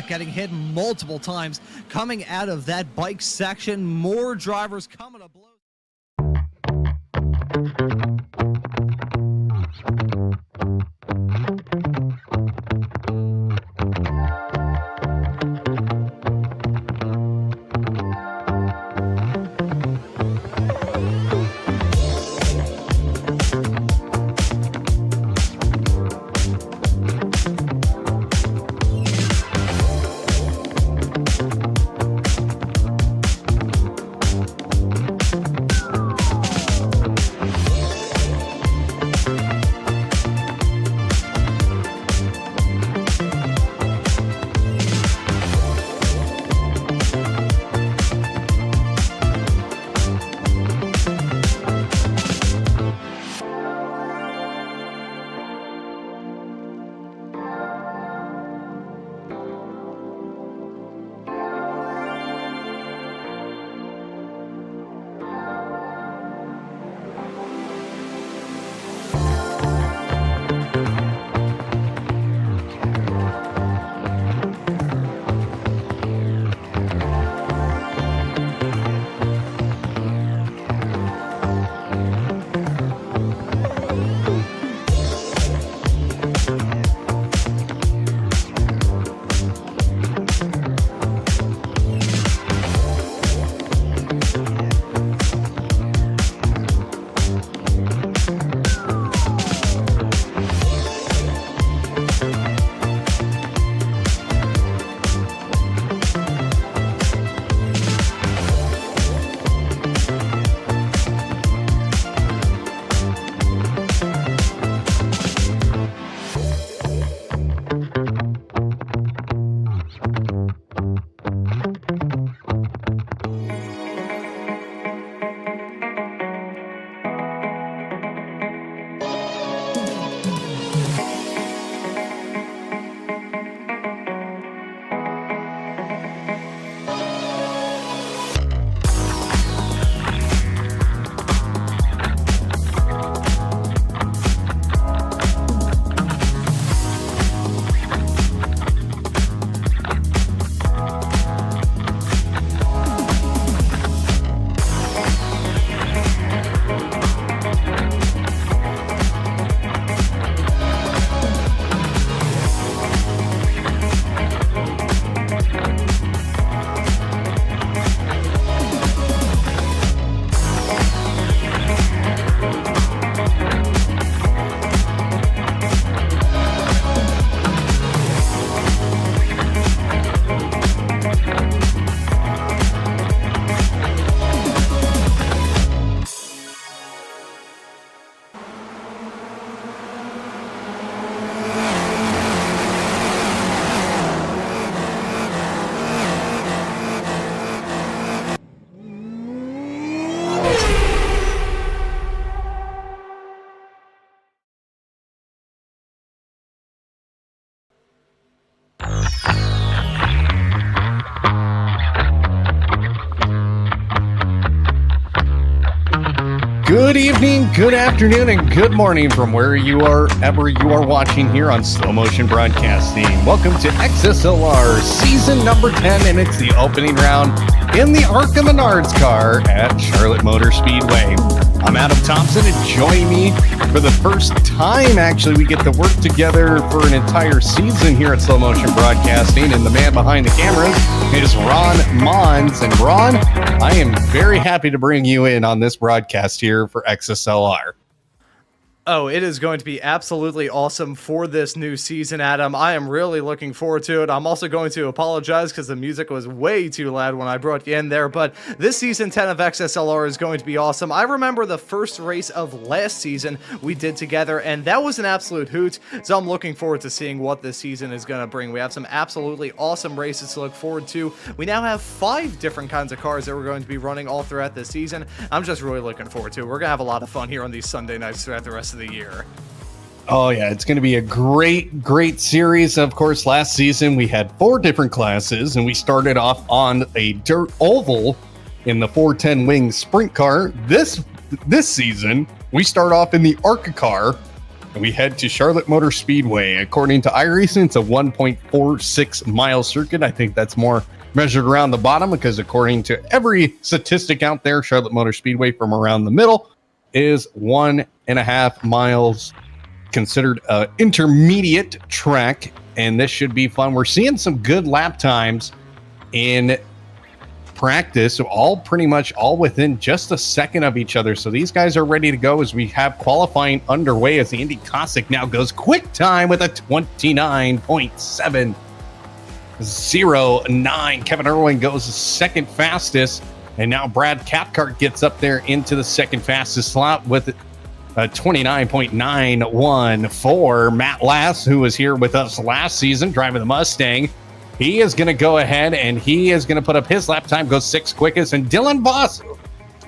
Getting hit multiple times coming out of that bike section. More drivers coming to blows. Good evening, good afternoon, and good morning from wherever you are watching here on Slow Motion Broadcasting. Welcome to XSLR season number 10, and it's the opening round in the ARCA Menards car at Charlotte Motor Speedway. I'm Adam Thomsen, and join me for the first time, actually, we get to work together for an entire season here at Slow Motion Broadcasting, and the man behind the cameras is Ron Maunz. And Ron, I am very happy to bring you in on this broadcast here for XSLR. Oh, it is going to be absolutely awesome for this new season, Adam. I am really looking forward to it. I'm also going to apologize because the music was way too loud when I brought you in there, but this season 10 of XSLR is going to be awesome. I remember the first race of last season we did together, and that was an absolute hoot, so I'm looking forward to seeing what this season is going to bring. We have some absolutely awesome races to look forward to. We now have 5 different kinds of cars that we're going to be running all throughout this season. I'm just really looking forward to it. We're going to have a lot of fun here on these Sunday nights throughout the rest of the year. Oh yeah, it's going to be a great series. Of course, last season we had 4 different classes, and we started off on a dirt oval in the 410 wing sprint car. This season we start off in the ARCA car, and we head to Charlotte Motor Speedway. According to iRacing, it's a 1.46 mile circuit. I think that's more measured around the bottom, because according to every statistic out there, Charlotte Motor Speedway from around the middle is 1.5 miles, considered an intermediate track, and this should be fun. We're seeing some good lap times in practice, so pretty much all within just a second of each other. So these guys are ready to go as we have qualifying underway, as the Andy Cossack now goes quick time with a 29.709. Kevin Irwin goes second fastest. And now Brad Cathcart gets up there into the second fastest slot with a 29.914. Matt Lass, who was here with us last season driving the Mustang, he is going to go ahead and he is going to put up his lap time, goes 6th quickest. And Dylan Voss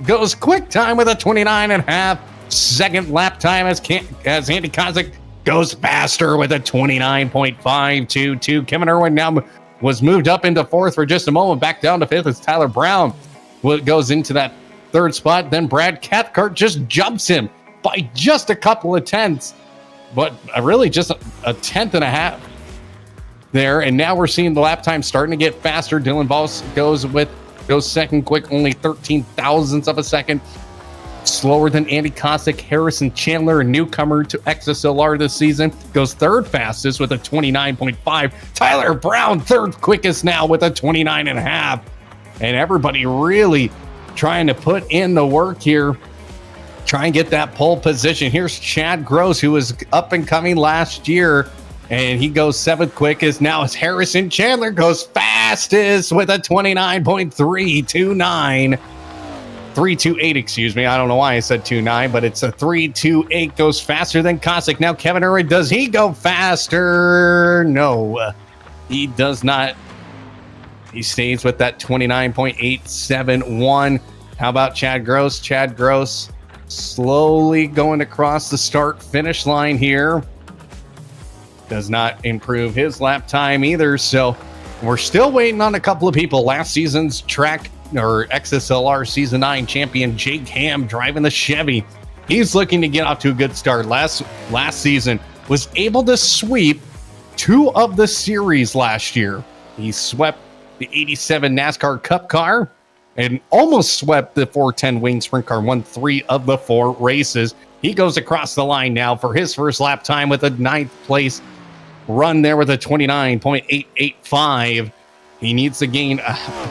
goes quick time with a 29.5 second lap time as Andy Cossack goes faster with a 29.522. Kevin Irwin now was moved up into 4th for just a moment, back down to 5th as Tyler Brown goes into that 3rd spot. Then Brad Cathcart just jumps him by just a couple of tenths, but really just a tenth and a half there. And now we're seeing the lap time starting to get faster. Dylan Voss goes second quick, only 13 thousandths of a second slower than Andy Cossack. Harrison Chandler, a newcomer to XSLR this season, goes 3rd fastest with a 29.5. Tyler Brown, 3rd quickest now with a 29.5. And everybody really trying to put in the work here, try and get that pole position. Here's Chad Gross, who was up and coming last year, and he goes 7th quickest. Now it's Harrison Chandler goes fastest with a 29.329. 328, excuse me. I don't know why I said 29, but it's a 328, goes faster than Cossack. Now Kevin Irwin, does he go faster? No, he does not. He stays with that 29.871. How about Chad Gross? Chad Gross slowly going across the start-finish line here. Does not improve his lap time either. So we're still waiting on a couple of people. Last season's track or XSLR Season 9 champion Jake Ham driving the Chevy. He's looking to get off to a good start. Last season was able to sweep 2 of the series last year. He swept the 87 NASCAR Cup car and almost swept the 410 wing sprint car, won 3 of the 4 races. He goes across the line now for his first lap time with a 9th place run there with a 29.885. He needs to gain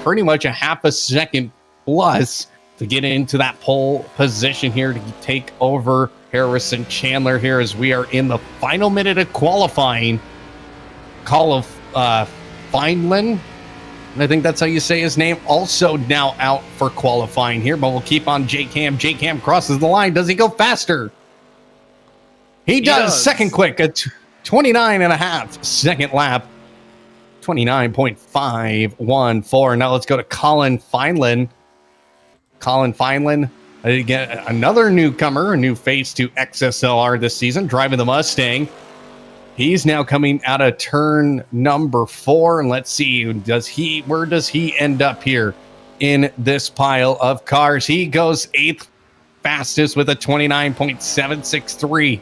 pretty much a half a second plus to get into that pole position here to take over Harrison Chandler here as we are in the final minute of qualifying. Call of Feinland, I think that's how you say his name, also now out for qualifying here, but we'll keep on Jake Ham. Jake Ham crosses the line. Does he go faster? He does. Second quick, a 29.5 second lap. 29.514. Now let's go to Colin Feinland. Colin Feinland, again, another newcomer, a new face to XSLR this season, driving the Mustang. He's now coming out of turn number 4, and let's see, where does he end up here in this pile of cars? He goes 8th fastest with a 29.763.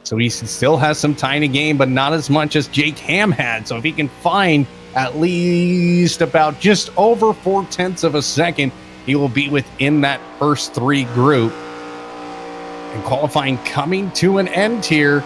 So he still has some time to gain, but not as much as Jake Ham had. So if he can find at least about just over 0.4 of a second, he will be within that first 3 group. And qualifying coming to an end here.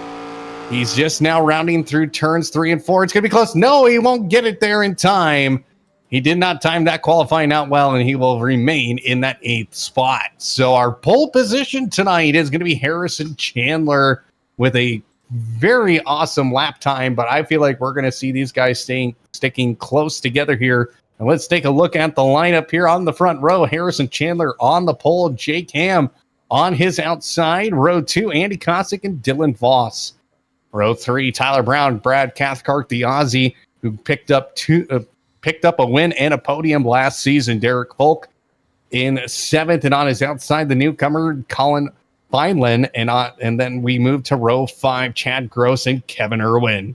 He's just now rounding through turns 3 and 4. It's going to be close. No, he won't get it there in time. He did not time that qualifying out well, and he will remain in that 8th spot. So our pole position tonight is going to be Harrison Chandler with a very awesome lap time, but I feel like we're going to see these guys sticking close together here. And let's take a look at the lineup here on the front row. Harrison Chandler on the pole, Jake Ham on his outside. Row 2, Andy Kosick and Dylan Voss. Row 3, Tyler Brown, Brad Cathcart, the Aussie, who picked up a win and a podium last season. Derek Volk in 7th, and on his outside, the newcomer Colin Feinlin, and then we move to row 5, Chad Gross and Kevin Irwin.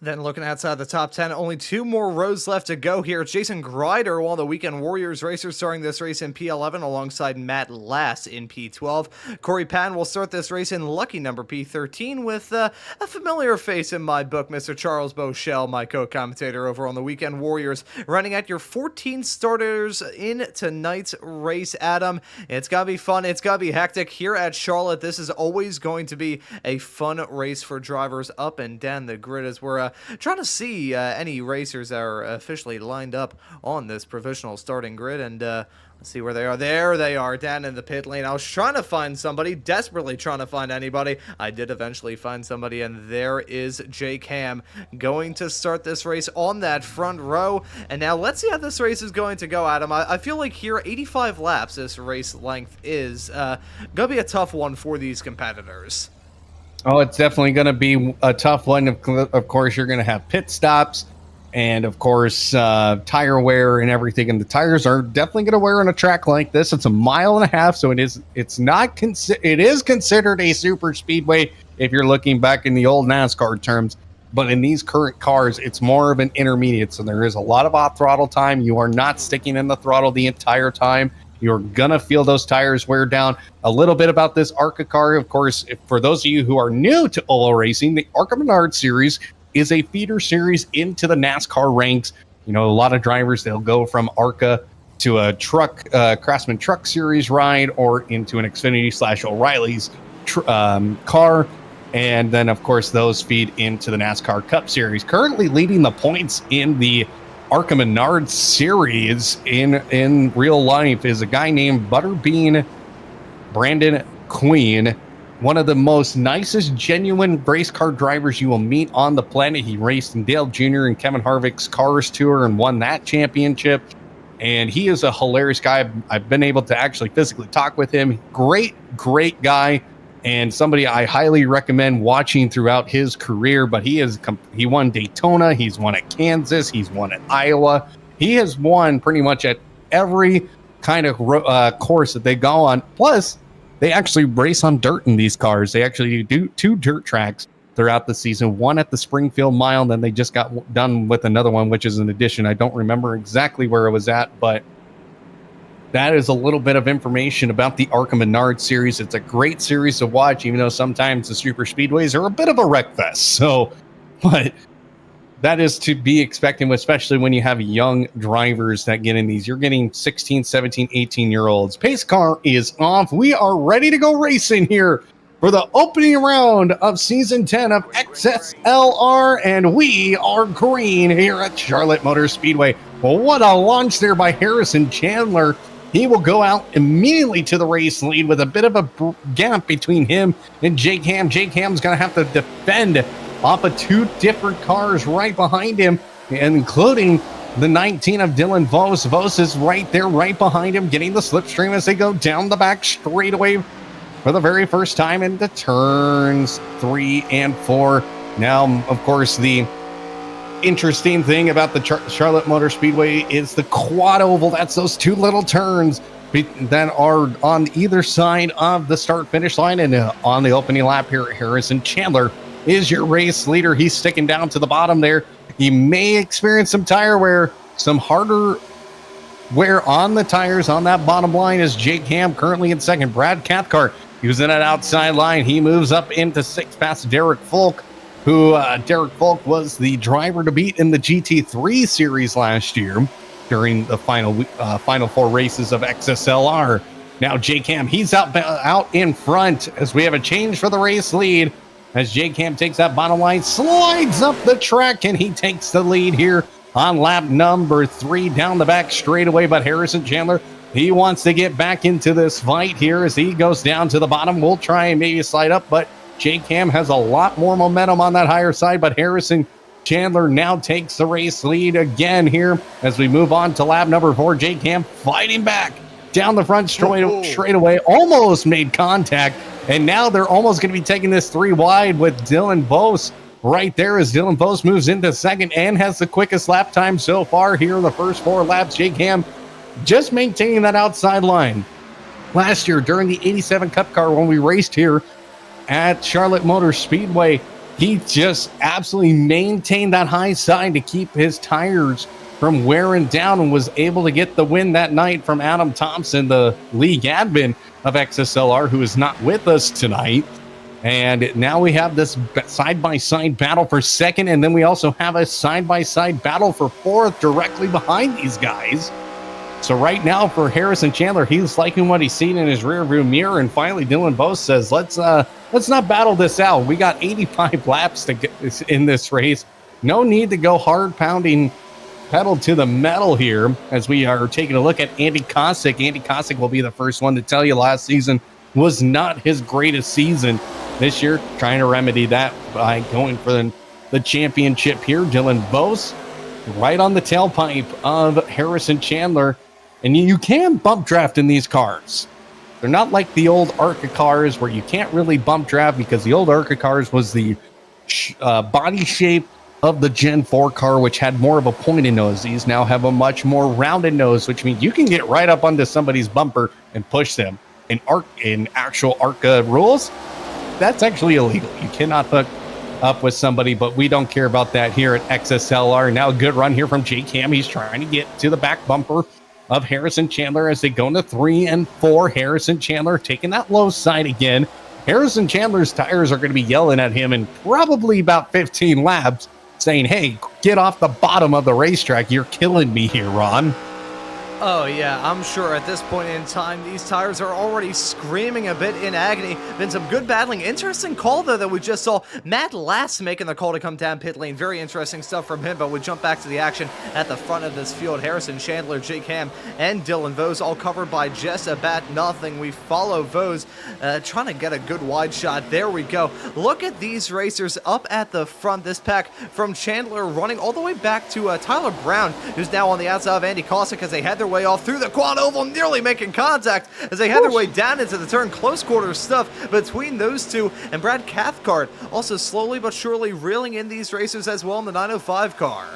Then looking outside the top 10, only 2 more rows left to go here. It's Jason Greider, one of the Weekend Warriors racers, starting this race in P11 alongside Matt Lass in P12. Corey Patton will start this race in lucky number P13 with a familiar face in my book, Mr. Charles Beauchel, my co-commentator over on the Weekend Warriors, running at your 14 starters in tonight's race, Adam. It's got to be fun. It's got to be hectic here at Charlotte. This is always going to be a fun race for drivers up and down the grid as we're trying to see any racers that are officially lined up on this provisional starting grid, and let's see where they are. There they are, down in the pit lane. I was trying to find somebody, desperately trying to find anybody. I did eventually find somebody, and there is Jake Ham going to start this race on that front row. And now let's see how this race is going to go, Adam. I feel like here, 85 laps this race length is going to be a tough one for these competitors. Oh, it's definitely going to be a tough one. Of course, you're going to have pit stops and, of course, tire wear and everything. And the tires are definitely going to wear on a track like this. It's 1.5 miles, so it is considered a super speedway if you're looking back in the old NASCAR terms. But in these current cars, it's more of an intermediate. So there is a lot of off throttle time. You are not sticking in the throttle the entire time. You're going to feel those tires wear down. A little bit about this ARCA car. Of course, for those of you who are new to OLO racing, the ARCA Menard series is a feeder series into the NASCAR ranks. You know, a lot of drivers, they'll go from ARCA to a truck, Craftsman Truck Series ride, or into an Xfinity / O'Reilly's car. And then, of course, those feed into the NASCAR Cup Series. Currently leading the points in the ARCA Menard series in real life is a guy named Butterbean Brandon Queen, one of the most nicest, genuine race car drivers you will meet on the planet. He raced in Dale Jr. and Kevin Harvick's Cars Tour and won that championship. And he is a hilarious guy. I've been able to actually physically talk with him. Great guy. And somebody I highly recommend watching throughout his career. But he won Daytona, he's won at Kansas, he's won at Iowa. He has won pretty much at every kind of course that they go on. Plus, they actually race on dirt in these cars. They actually do 2 dirt tracks throughout the season. One at the Springfield Mile, and then they just got done with another one, which is an addition. I don't remember exactly where it was at, but that is a little bit of information about the ARCA Menard series. It's a great series to watch, even though sometimes the super speedways are a bit of a wreck fest. So, but that is to be expected, especially when you have young drivers that get in these. You're getting 16, 17, 18-year-olds. Pace car is off. We are ready to go racing here for the opening round of Season 10 of XSLR, and we are green here at Charlotte Motor Speedway. Well, what a launch there by Harrison Chandler. He will go out immediately to the race lead with a bit of a gap between him and Jake Ham. Jake Ham's going to have to defend off of 2 different cars right behind him, including the 19 of Dylan Voss. Voss is right there, right behind him, getting the slipstream as they go down the back straightaway for the very first time into turns 3 and 4. Now, of course, the interesting thing about the Charlotte Motor Speedway is the quad oval. That's those 2 little turns that are on either side of the start finish line. And on the opening lap here, Harrison Chandler is your race leader. He's sticking down to the bottom there. He may experience some tire wear, some harder wear on the tires on that bottom line. Is Jake Ham currently in second. Brad Cathcart, he was in that outside line. He moves up into 6th past Derek Folk, who Derek Folk was the driver to beat in the GT3 series last year during the final 4 races of XSLR. Now Jake Ham, he's out in front as we have a change for the race lead. As Jake Ham takes that bottom line, slides up the track, and he takes the lead here on lap number 3 down the back straightaway. But Harrison Chandler, he wants to get back into this fight here as he goes down to the bottom. We'll try and maybe slide up, but Jake Ham has a lot more momentum on that higher side. But Harrison Chandler now takes the race lead again here as we move on to lap number 4. Jake Ham fighting back down the front straightaway, almost made contact. And now they're almost going to be taking this 3 wide with Dylan Vos right there as Dylan Vos moves into second and has the quickest lap time so far here in the first 4 laps. Jake Ham just maintaining that outside line. Last year during the 87 Cup car when we raced here at Charlotte Motor Speedway, he just absolutely maintained that high side to keep his tires from wearing down and was able to get the win that night from Adam Thomsen, the league admin of XSLR, who is not with us tonight. And now we have this side-by-side battle for second, and then we also have a side-by-side battle for fourth directly behind these guys. So right now for Harrison Chandler, he's liking what he's seen in his rearview mirror, and finally Dylan Vos says, let's not battle this out. We got 85 laps to get in this race. No need to go hard-pounding pedal to the metal here as we are taking a look at Andy Kosick. Andy Kosick will be the first one to tell you last season was not his greatest season. This year, trying to remedy that by going for the championship here. Dylan Vos right on the tailpipe of Harrison Chandler. And you can bump draft in these cars. They're not like the old ARCA cars where you can't really bump draft because the old ARCA cars was the body shape of the Gen 4 car, which had more of a pointed nose. These now have a much more rounded nose, which means you can get right up onto somebody's bumper and push them. In actual ARCA rules, that's actually illegal. You cannot hook up with somebody, but we don't care about that here at XSLR. Now a good run here from Jake Ham. He's trying to get to the back bumper of Harrison Chandler as they go into 3 and 4. Harrison Chandler taking that low side again. Harrison Chandler's tires are going to be yelling at him in probably about 15 laps, saying, hey, get off the bottom of the racetrack. You're killing me here, Ron. Oh yeah, I'm sure at this point in time, these tires are already screaming a bit in agony. Been some good battling. Interesting call, though, that we just saw. Matt Lass making the call to come down pit lane. Very interesting stuff from him, but we jump back to the action at the front of this field. Harrison Chandler, Jake Ham, and Dylan Vos all covered by just about nothing. We follow Vos, trying to get a good wide shot. There we go. Look at these racers up at the front. This pack from Chandler running all the way back to Tyler Brown, who's now on the outside of Andy Kosick as they had their way off through the quad oval, nearly making contact as they had their way down into the turn. Close quarter stuff between those two, and Brad Cathcart also slowly but surely reeling in these racers as well in the 905 car.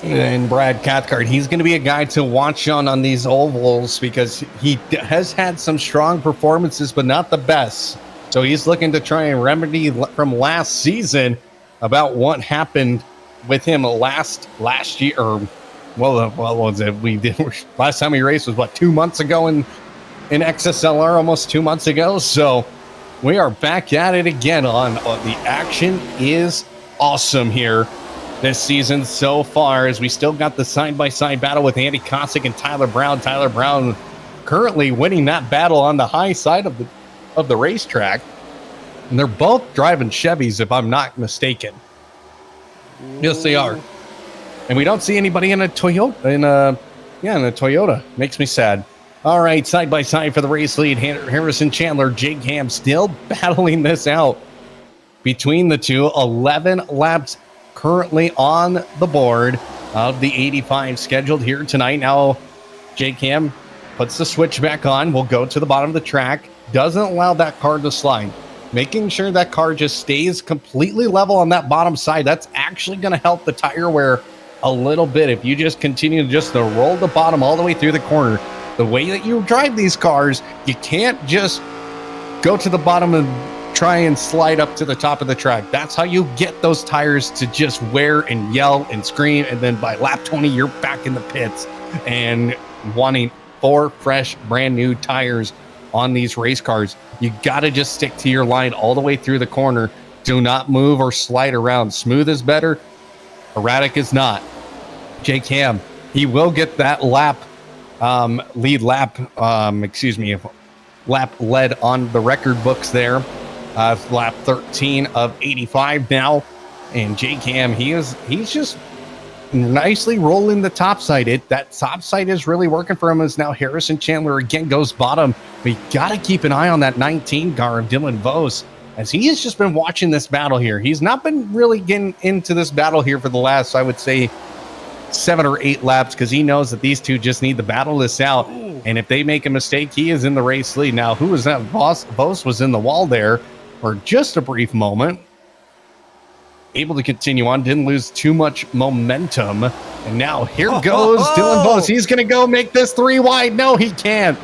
And Brad Cathcart, he's going to be a guy to watch on these ovals because he has had some strong performances, but not the best. So he's looking to try and remedy from last season about what happened with him last year, or what was it? We did last time we raced was 2 months ago in XSLR, almost 2 months ago. So we are back at it again on the action is awesome here this season so far, as we still got the side-by-side battle with Andy Kosick and Tyler Brown. Tyler Brown currently winning that battle on the high side of the racetrack, and they're both driving Chevys, if I'm not mistaken. Yes, they are. And we don't see anybody in a Toyota. In a Toyota. Makes me sad. All right, side by side for the race lead. Harrison Chandler, Jake Ham still battling this out between the two. 11 laps currently on the board of the 85 scheduled here tonight. Now, Jake Ham puts the switch back on. Will go to the bottom of the track. Doesn't allow that car to slide. Making sure that car just stays completely level on that bottom side. That's actually going to help the tire wear a little bit if you just continue to roll the bottom all the way through the corner. The way that you drive these cars, you can't just go to the bottom and try and slide up to the top of the track. That's how you get those tires to just wear and yell and scream, and then by lap 20 you're back in the pits and wanting 4 fresh brand new tires on these race cars. You got to just stick to your line all the way through the corner. Do not move or slide around. Smooth is better, erratic is not. Jake Ham, he will get that lap lead lap, lap led on the record books there. Lap 13 of 85 now. And J-Cam, he's just nicely rolling the top side. That top side is really working for him as now Harrison Chandler again goes bottom. We got to keep an eye on that 19 car of Dylan Vos, as he has just been watching this battle here. He's not been really getting into this battle here for the last, I would say, 7 or 8 laps, because he knows that these two just need to battle this out. And if they make a mistake, he is in the race lead. Now, who was that? Vos was in the wall there for just a brief moment. Able to continue on, didn't lose too much momentum. And now here goes Dylan Vos. He's going to go make this 3 wide. No, he can't.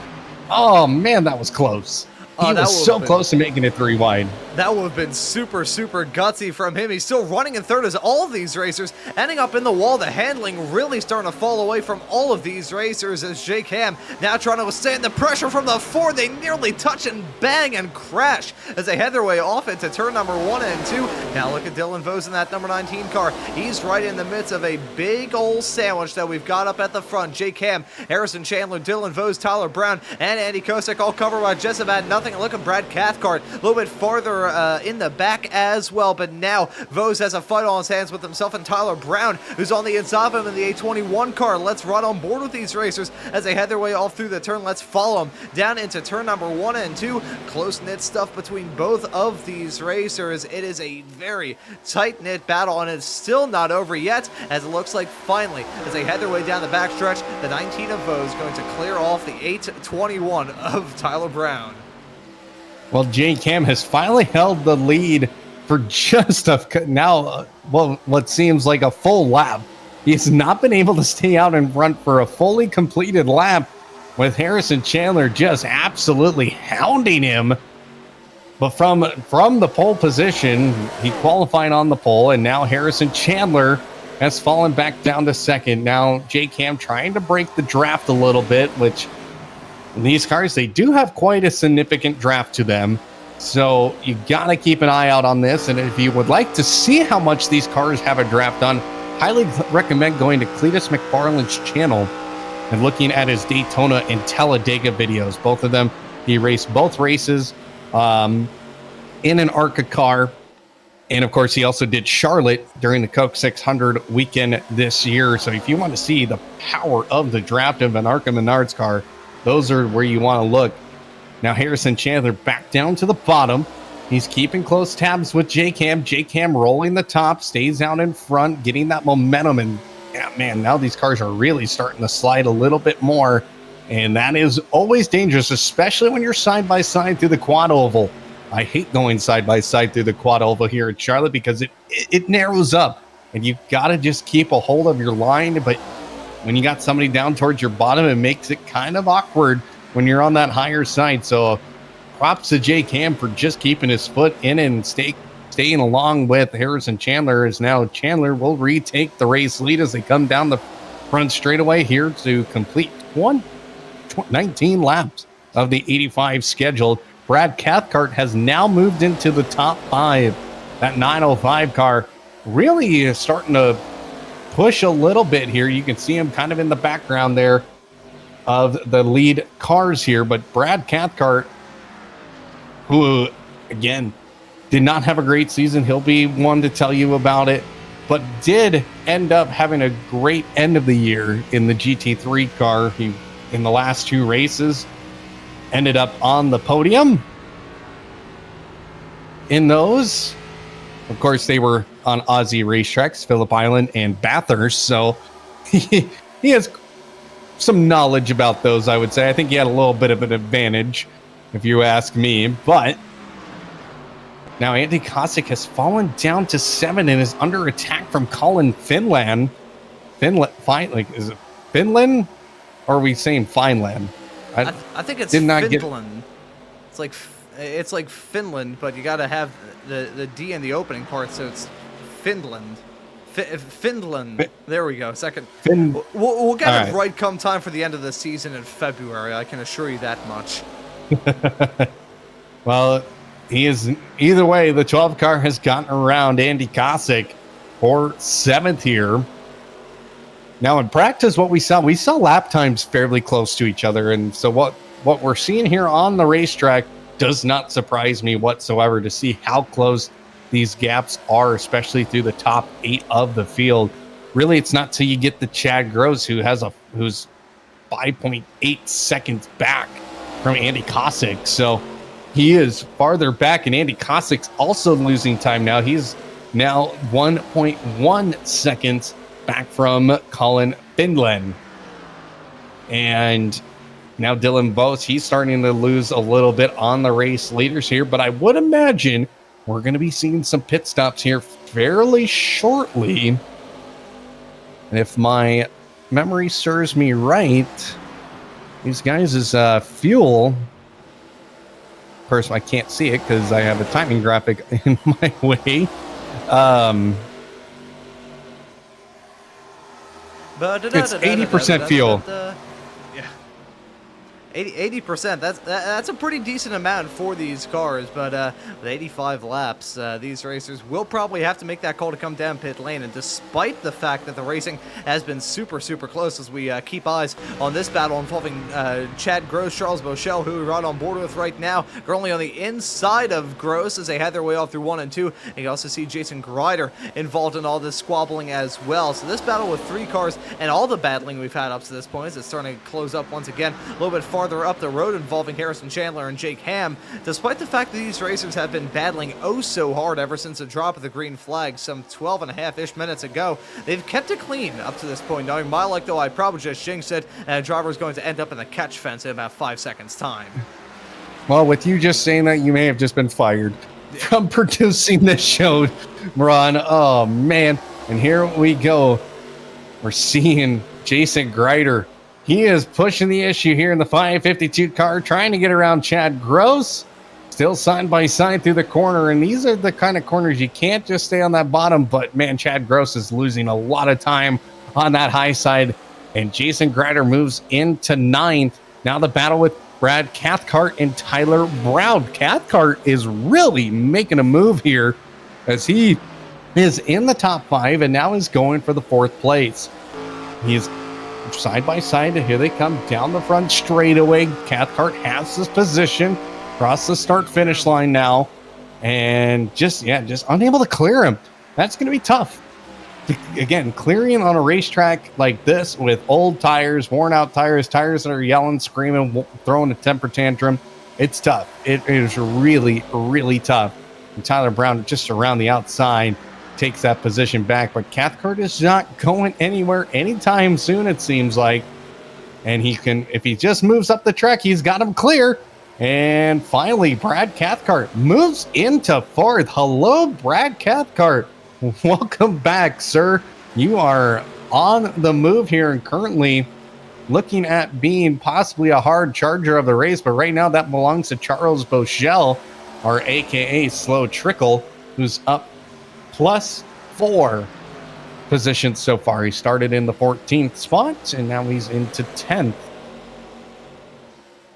Oh, man, that was close. He was so close to making it 3 wide. That would have been super, super gutsy from him. He's still running in third as all of these racers ending up in the wall. The handling really starting to fall away from all of these racers as J-Cam now trying to withstand the pressure from the 4. They nearly touch and bang and crash as they head their way off into turn number 1 and 2. Now look at Dylan Vos in that number 19 car. He's right in the midst of a big old sandwich that we've got up at the front. J-Cam, Harrison Chandler, Dylan Vos, Tyler Brown, and Andy Kosick all covered by just about nothing. And look at Brad Cathcart a little bit farther in the back as well, but now Vos has a fight on his hands with himself and Tyler Brown, who's on the inside of him in the A21 car. Let's run on board with these racers as they head their way off through the turn. Let's follow them down into turn number 1 and 2. Close-knit stuff between both of these racers. It is a very tight-knit battle, and it's still not over yet, as it looks like finally, as they head their way down the backstretch, the 19 of Vos going to clear off the 821 of Tyler Brown. Well, J-Cam has finally held the lead for just what seems like a full lap. He's not been able to stay out in front for a fully completed lap, with Harrison Chandler just absolutely hounding him. But from the pole position, he qualified on the pole, and now Harrison Chandler has fallen back down to second. Now J-Cam trying to break the draft a little bit, which these cars, they do have quite a significant draft to them. So you got to keep an eye out on this. And if you would like to see how much these cars have a draft on, highly recommend going to Cletus McFarland's channel and looking at his Daytona and Talladega videos. Both of them, he raced both races in an ARCA car. And of course, he also did Charlotte during the Coke 600 weekend this year. So if you want to see the power of the draft of an ARCA Menards car, those are where you want to look. Now Harrison Chandler back down to the bottom. He's keeping close tabs with J-Cam. J-Cam rolling the top, stays out in front, getting that momentum. And yeah, man, now these cars are really starting to slide a little bit more. And that is always dangerous, especially when you're side by side through the quad oval. I hate going side by side through the quad oval here at Charlotte because it narrows up and you've got to just keep a hold of your line. But when you got somebody down towards your bottom, it makes it kind of awkward when you're on that higher side. So props to J-Cam for just keeping his foot in and staying along with Harrison Chandler, as now Chandler will retake the race lead as they come down the front straightaway here to complete 19 laps of the 85 scheduled. Brad Cathcart has now moved into the top 5. That 905 car really is starting to push a little bit here. You can see him kind of in the background there of the lead cars here, but Brad Cathcart, who again did not have a great season, he'll be one to tell you about it, but did end up having a great end of the year in the GT3 car. He, in the last 2 races, ended up on the podium in those. Of course, they were on Aussie racetracks, Phillip Island and Bathurst, so he has some knowledge about those, I would say. I think he had a little bit of an advantage, if you ask me. But now Andy Kosick has fallen down to 7 and is under attack from Colin Finland. Is it Finland? Or are we saying Fineland? I think it's Finland. It's like Finland, but you got to have the D in the opening part, so it's Finland. Finland. There we go. Second. We'll get it right come time for the end of the season in February. I can assure you that much. Well, he is either way. The 12 car has gotten around Andy Kosick for 7th here. Now in practice, what we saw lap times fairly close to each other. And so what we're seeing here on the racetrack does not surprise me whatsoever to see how close these gaps are, especially through the top 8 of the field. Really, it's not till you get to Chad Gross, who's 5.8 seconds back from Andy Kosick. So he is farther back, and Andy Kosick's also losing time now. He's now 1.1 seconds back from Colin Findlen. And now Dylan Vos, he's starting to lose a little bit on the race leaders here, but I would imagine we're going to be seeing some pit stops here fairly shortly. And if my memory serves me right, these guys' fuel, of course I can't see it because I have a timing graphic in my way. It's 80% fuel. 80%. That's a pretty decent amount for these cars, but with 85 laps, these racers will probably have to make that call to come down pit lane. And despite the fact that the racing has been super close, as we keep eyes on this battle involving Chad Gross, Charles Bochelle, who we're right on board with right now, currently on the inside of Gross as they head their way off through 1 and 2. And you also see Jason Grider involved in all this squabbling as well. So this battle with 3 cars and all the battling we've had up to this point is starting to close up once again, a little bit farther up the road involving Harrison Chandler and Jake Ham. Despite the fact that these racers have been battling oh so hard ever since the drop of the green flag some 12 and a half-ish minutes ago, they've kept it clean up to this point. Knowing my luck, though, I probably just jinxed it, and a driver is going to end up in the catch fence in about 5 seconds time. Well, with you just saying that, you may have just been fired from producing this show, Ron. Oh, man. And here we go. We're seeing Jason Grider. He is pushing the issue here in the 552 car, trying to get around Chad Gross. Still side by side through the corner, and these are the kind of corners you can't just stay on that bottom, but man, Chad Gross is losing a lot of time on that high side, and Jason Grider moves into 9th. Now the battle with Brad Cathcart and Tyler Brown. Cathcart is really making a move here as he is in the top 5 and now is going for the 4th place. He's side by side, and here they come down the front straightaway. Cathcart has his position across the start finish line now, and just unable to clear him. That's going to be tough. Again, clearing on a racetrack like this with old tires, worn out tires that are yelling, screaming, throwing a temper tantrum, it's tough. It is really tough. And Tyler Brown just around the outside takes that position back, but Cathcart is not going anywhere anytime soon, it seems like. And he can, if he just moves up the track, he's got him clear. And finally, Brad Cathcart moves into 4th. Hello, Brad Cathcart. Welcome back, sir. You are on the move here and currently looking at being possibly a hard charger of the race, but right now that belongs to Charles Bochelle, or AKA Slow Trickle, who's up +4 positions so far. He started in the 14th spot, and now he's into 10th.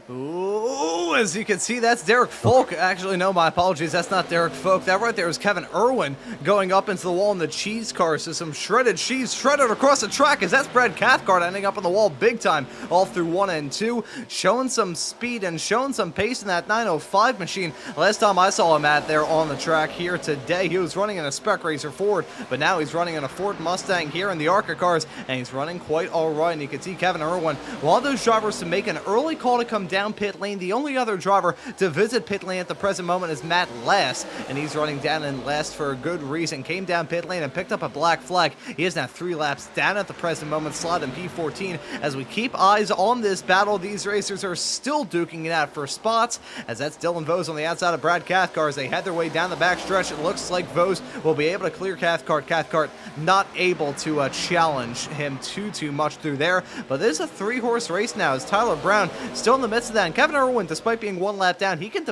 Ooh, as you can see, that's Derek Folk. Actually, no, my apologies. That's not Derek Folk. That right there is Kevin Irwin going up into the wall in the cheese car. So some shredded cheese shredded across the track as that's Brad Cathcart ending up on the wall big time all through 1 and 2. Showing some speed and showing some pace in that 905 machine. Last time I saw him out there on the track here today, he was running in a Spec Racer Ford, but now he's running in a Ford Mustang here in the ARCA cars, and he's running quite all right. And you can see Kevin Irwin, one of those drivers to make an early call to come down pit lane. The only other driver to visit pit lane at the present moment is Matt Last, and he's running down in last for a good reason. Came down pit lane and picked up a black flag. He is now 3 laps down at the present moment, slot in P14. As we keep eyes on this battle, these racers are still duking it out for spots, as that's Dylan Vos on the outside of Brad Cathcart as they head their way down the back stretch. It looks like Vos will be able to clear Cathcart. Cathcart not able to challenge him too much through there, but this is a 3-horse race now as Tyler Brown still in the midst of that, and Kevin Irwin, despite being 1 lap down, he can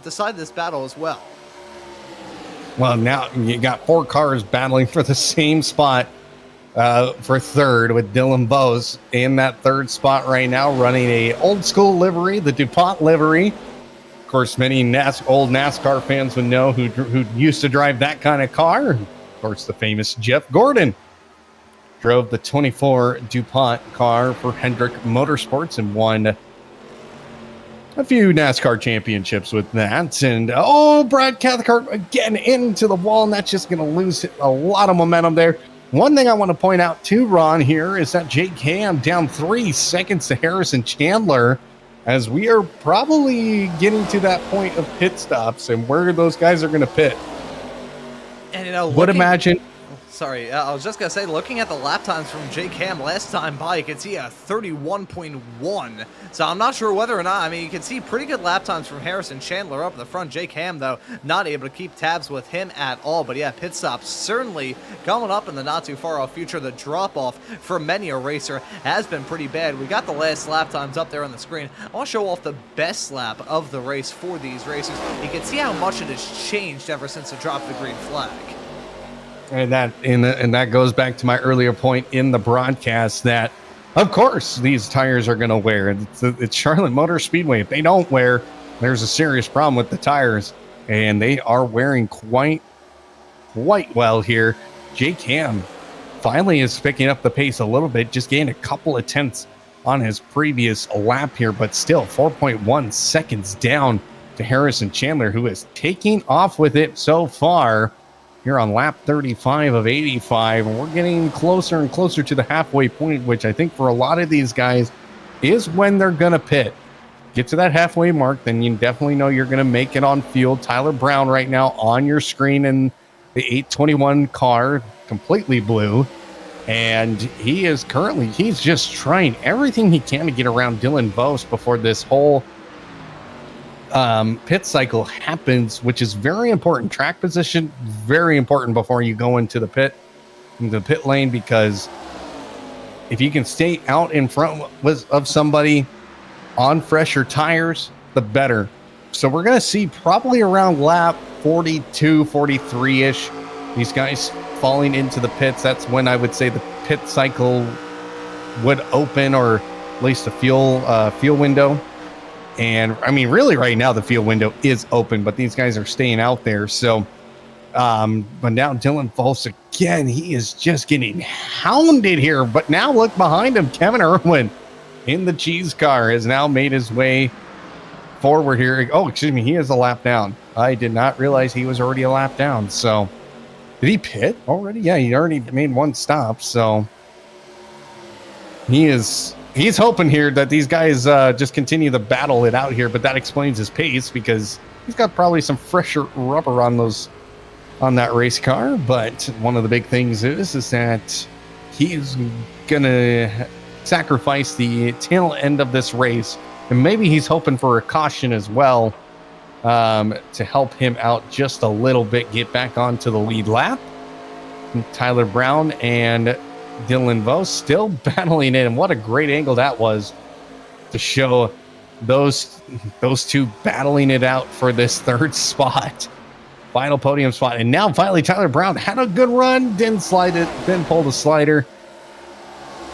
decide this battle as well. Well, now you got 4 cars battling for the same spot for 3rd, with Dylan Vos in that 3rd spot right now, running a old school livery, the DuPont livery. Of course, many old NASCAR fans would know who used to drive that kind of car. Of course, the famous Jeff Gordon drove the 24 DuPont car for Hendrick Motorsports and won a few NASCAR championships with that. And Brad Cathcart again into the wall, and that's just going to lose a lot of momentum there. One thing I want to point out too, Ron, here is that Jake Ham down 3 seconds to Harrison Chandler, as we are probably getting to that point of pit stops and where those guys are going to pit. And would imagine. Sorry, I was just going to say, looking at the lap times from Jake Ham last time by, you can see a 31.1. So I'm not sure whether or not, I mean, you can see pretty good lap times from Harrison Chandler up in the front. Jake Ham, though, not able to keep tabs with him at all. But yeah, pit stops certainly coming up in the not too far off future. The drop-off for many a racer has been pretty bad. We got the last lap times up there on the screen. I want to show off the best lap of the race for these racers. You can see how much it has changed ever since the drop of the green flag. And that goes back to my earlier point in the broadcast that, of course, these tires are going to wear. It's Charlotte Motor Speedway. If they don't wear, there's a serious problem with the tires, and they are wearing quite well here. Jake Ham finally is picking up the pace a little bit, just gained a couple of tenths on his previous lap here, but still 4.1 seconds down to Harrison Chandler, who is taking off with it so far. Here on lap 35 of 85, and we're getting closer and closer to the halfway point, which I think for a lot of these guys is when they're going to pit. Get to that halfway mark, then you definitely know you're going to make it on field. Tyler Brown right now on your screen in the 821 car, completely blue, and he's just trying everything he can to get around Dylan Vos before this whole pit cycle happens, which is very important. Track position, very important before you go into the pit lane, because if you can stay out in front of somebody on fresher tires, the better. So we're going to see probably around lap 42, 43-ish, these guys falling into the pits. That's when I would say the pit cycle would open, or at least the fuel window. And I mean, really right now the field window is open, but these guys are staying out there. So, but now Dylan Vos again, he is just getting hounded here. But now look behind him, Kevin Irwin in the cheese car has now made his way forward here. Oh, excuse me, he is a lap down. I did not realize he was already a lap down. So did he pit already? Yeah, he already made one stop. So he's hoping here that these guys just continue to battle it out here, but that explains his pace, because he's got probably some fresher rubber on that race car. But one of the big things is that he's gonna sacrifice the tail end of this race, and maybe he's hoping for a caution as well, to help him out just a little bit, get back onto the lead lap. Tyler Brown and Dylan Vos still battling it, and what a great angle that was to show those two battling it out for this third spot, final podium spot. And now finally Tyler Brown had a good run, didn't pull the slider,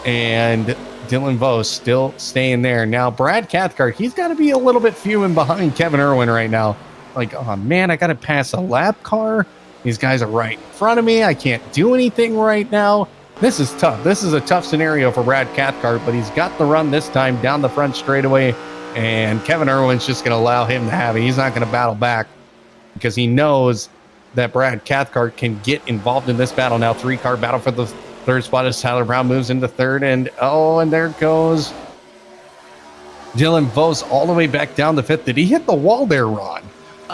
and Dylan Vos still staying there. Now Brad Cathcart, he's got to be a little bit fuming behind Kevin Irwin right now, like, oh man, I got to pass a lap car, these guys are right in front of me, I can't do anything right now. This is tough. This is a tough scenario for Brad Cathcart, but he's got the run this time down the front straightaway, and Kevin Irwin's just going to allow him to have it. He's not going to battle back, because he knows that Brad Cathcart can get involved in this battle now. 3-car battle for the third spot as Tyler Brown moves into third, and there goes Dylan Vos all the way back down the fifth. Did he hit the wall there, Ron?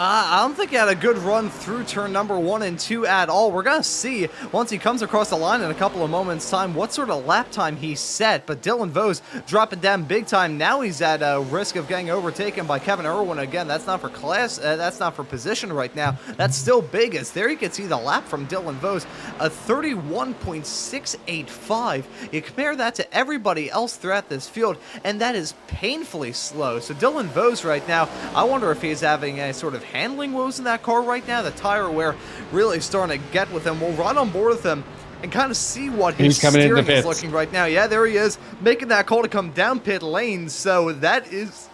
I don't think he had a good run through turn number 1 and 2 at all. We're going to see, once he comes across the line in a couple of moments' time, what sort of lap time he set. But Dylan Vos dropping down big time. Now he's at risk of getting overtaken by Kevin Irwin. Again, that's not for class. That's not for position right now. That's still big, as there you can see the lap from Dylan Vos, a 31.685. You compare that to everybody else throughout this field, and that is painfully slow. So Dylan Vos right now, I wonder if he's having a sort of handling woes in that car right now. The tire wear really starting to get with him. We'll run on board with him and kind of see what his steering is looking right now. Yeah, there he is, making that call to come down pit lane. So that is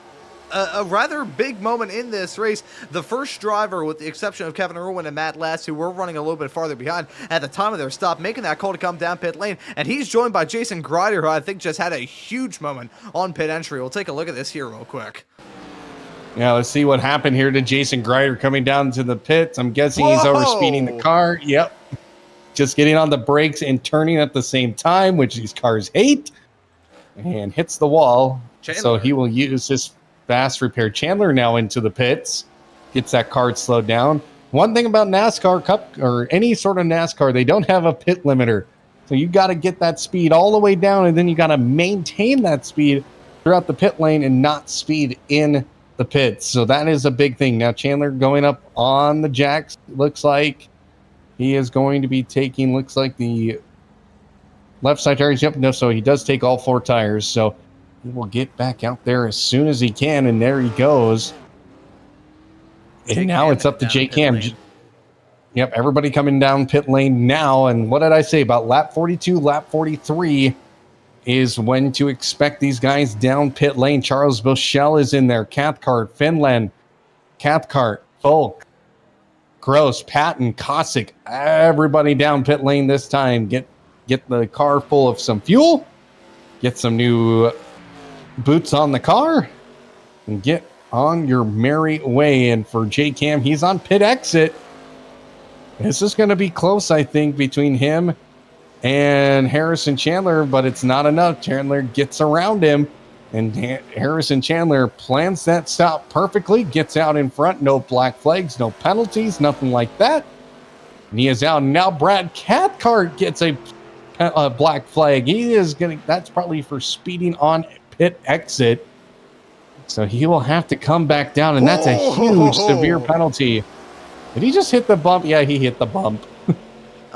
a rather big moment in this race. The first driver, with the exception of Kevin Irwin and Matt Last, who were running a little bit farther behind at the time of their stop, making that call to come down pit lane. And he's joined by Jason Grider, who I think just had a huge moment on pit entry. We'll take a look at this here real quick. Yeah, let's see what happened here to Jason Grider coming down to the pits. I'm guessing he's overspeeding the car. Yep. Just getting on the brakes and turning at the same time, which these cars hate, and hits the wall. Chandler. So he will use his fast repair Chandler now into the pits, gets that car slowed down. One thing about NASCAR Cup or any sort of NASCAR, they don't have a pit limiter. So you got to get that speed all the way down, and then you got to maintain that speed throughout the pit lane and not speed in the pits. So that is a big thing. Now Chandler going up on the jacks. Looks like he is going to be taking, looks like the left side tires. Yep, no, so he does take all 4 tires. So he will get back out there as soon as he can, and there he goes. And now it's up to Jake Cam. Yep, everybody coming down pit lane now. And what did I say about lap 42, lap 43 is when to expect these guys down pit lane. Charles Boschel is in there. Cathcart, Finland, Cathcart, Folk, Gross, Patton, Cossack, everybody down pit lane this time. Get the car full of some fuel, get some new boots on the car, and get on your merry way. And for J-Cam, he's on pit exit. This is going to be close, I think, between him and Harrison Chandler, but it's not enough. Chandler gets around him, and Harrison Chandler plans that stop perfectly, gets out in front. No black flags, no penalties, nothing like that. And he is out. Now Brad Cathcart gets a black flag. He is getting, that's probably for speeding on pit exit. So he will have to come back down, and that's a huge, severe penalty. Did he just hit the bump? Yeah, he hit the bump.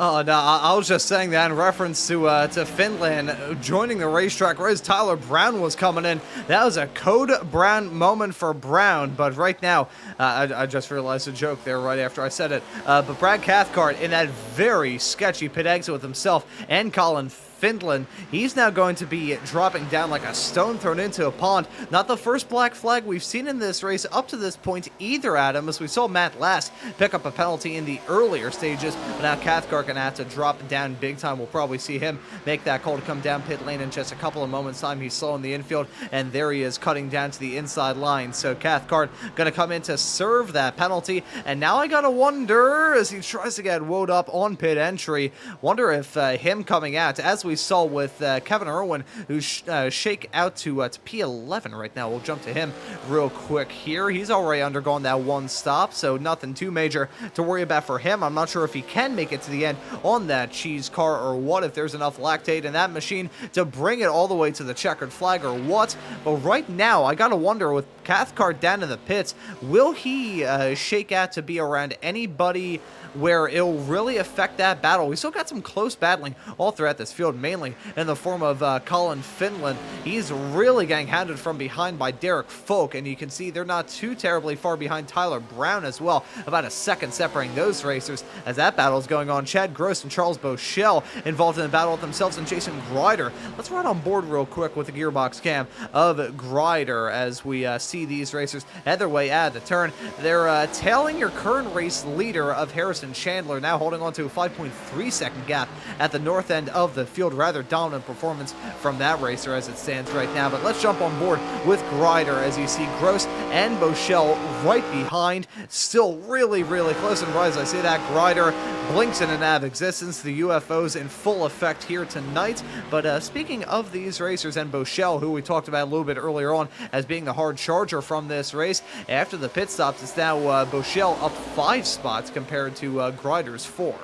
Oh, no, I was just saying that in reference to Finland joining the racetrack right as Tyler Brown was coming in. That was a Code Brown moment for Brown, but right now, I just realized a joke there right after I said it. But Brad Cathcart in that very sketchy pit exit with himself and Colin Finland, he's now going to be dropping down like a stone thrown into a pond. Not the first black flag we've seen in this race up to this point either, Adam, as we saw Matt Last pick up a penalty in the earlier stages, but now Cathcart gonna have to drop down big time. We'll probably see him make that call to come down pit lane in just a couple of moments time. He's slow in the infield, and there he is cutting down to the inside line. So Cathcart gonna come in to serve that penalty, and now I gotta wonder, as he tries to get woed up on pit entry, wonder if him coming out, as we saw with Kevin Irwin, who's shake out to P11 right now. We'll jump to him real quick here. He's already undergone that one stop, so nothing too major to worry about for him. I'm not sure if he can make it to the end on that cheese car or what, if there's enough lactate in that machine to bring it all the way to the checkered flag or what. But right now, I gotta wonder, with Cathcart down in the pits, will he shake out to be around anybody where it'll really affect that battle? We still got some close battling all throughout this field, mainly in the form of Colin Finland. He's really getting hounded from behind by Derek Folk, and you can see they're not too terribly far behind Tyler Brown as well, about a second separating those racers as that battle is going on. Chad Gross and Charles Boschel involved in the battle with themselves, and Jason Grider. Let's run on board real quick with the gearbox cam of Grider as we see these racers head their way out of the turn. They're tailing your current race leader of Harrison Chandler, now holding on to a 5.3 second gap at the north end of the field. Rather dominant performance from that racer as it stands right now. But let's jump on board with Grider as you see Gross and Boschel right behind, still really, really close. And right as I say that, Grider blinks in and out of existence. The UFO's in full effect here tonight. But speaking of these racers and Boschel, who we talked about a little bit earlier on as being the hard charger from this race, after the pit stops, it's now Boschel up 5 spots compared to Grider's 4.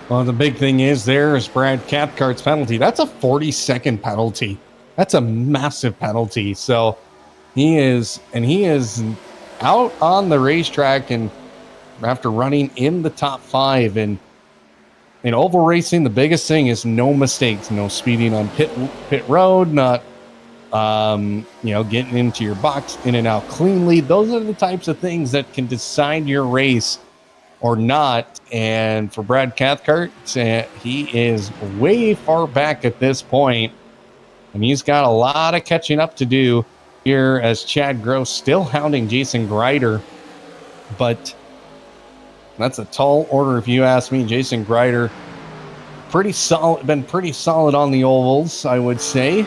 Well, the big thing is Brad Cathcart's penalty. That's a 40-second penalty. That's a massive penalty. So he is out on the racetrack, and after running in the top 5, and in oval racing, the biggest thing is no mistakes, no speeding on pit road, not getting into your box in and out cleanly. Those are the types of things that can decide your race or not. And for Brad Cathcart, he is way far back at this point, and he's got a lot of catching up to do here as Chad Gross still hounding Jason Greider, but that's a tall order if you ask me. Jason Greider, been pretty solid on the ovals, I would say,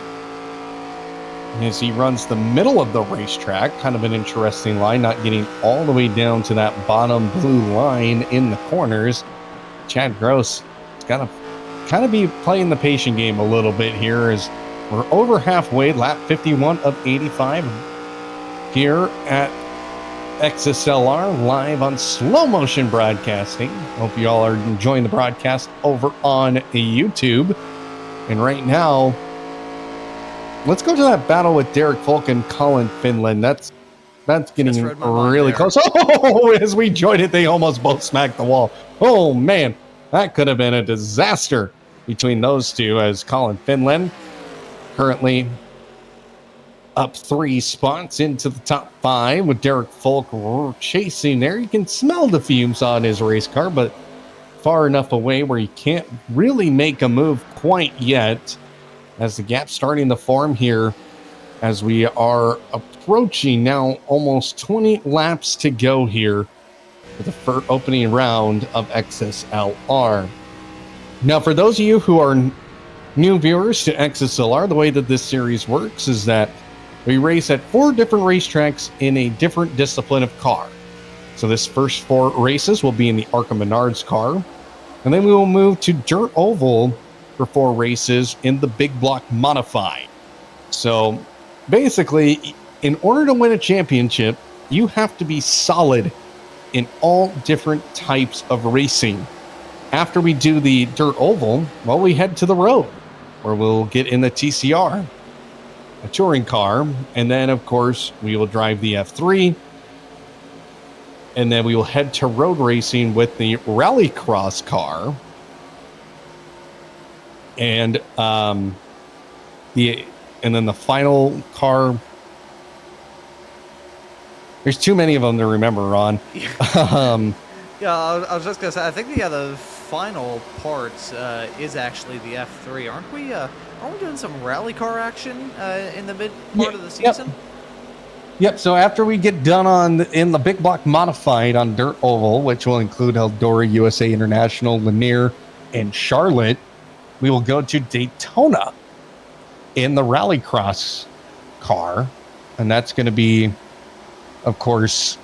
as he runs the middle of the racetrack. Kind of an interesting line, not getting all the way down to that bottom blue line in the corners. Chad Gross is gonna kind of be playing the patient game a little bit here, as we're over halfway, lap 51 of 85 here at XSLR, live on slow motion broadcasting. Hope you all are enjoying the broadcast over on YouTube. And right now, let's go to that battle with Derek Folk and Colin Finland. That's getting really close. Oh, as we joined it, they almost both smacked the wall. Oh man, that could have been a disaster between those two, as Colin Finland currently up 3 spots into the top 5 with Derek Folk chasing there. You can smell the fumes on his race car, but far enough away where he can't really make a move quite yet, as the gap's starting to form here as we are approaching now almost 20 laps to go here for the first opening round of XSLR. Now, for those of you who are new viewers to XSLR, the way that this series works is that we race at 4 different racetracks in a different discipline of car. So this first 4 races will be in the Arca Menards car, and then we will move to Dirt Oval for 4 races in the Big Block Modified. So basically, in order to win a championship, you have to be solid in all different types of racing. After we do the Dirt Oval, well, we head to the road, where we'll get in the TCR, a touring car, and then, of course, we will drive the F3, and then we will head to road racing with the Rallycross car, and then the final car. There's too many of them to remember, Ron. Yeah, I was just gonna say, I think the final part is actually the F3. Aren't we doing some rally car action in the mid part of the season? Yep. So after we get done in the Big Block Modified on Dirt Oval, which will include Eldora, USA International, Lanier, and Charlotte, we will go to Daytona in the Rallycross car, and that's going to be, of course,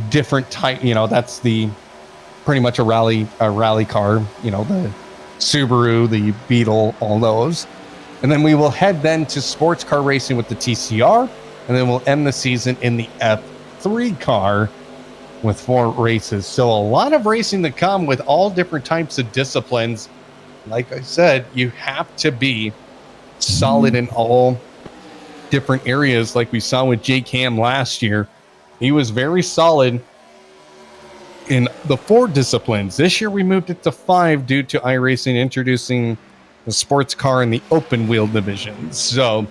different type. That's the pretty much a rally car. The Subaru, the Beetle, all those, and then we will head then to sports car racing with the TCR, and then we'll end the season in the F3 car with 4 races. So a lot of racing to come with all different types of disciplines. Like I said, you have to be solid in all different areas, like we saw with Jake Ham last year. He was very solid in the 4 disciplines. This year we moved it to 5 due to iRacing introducing the sports car in the open wheel division. So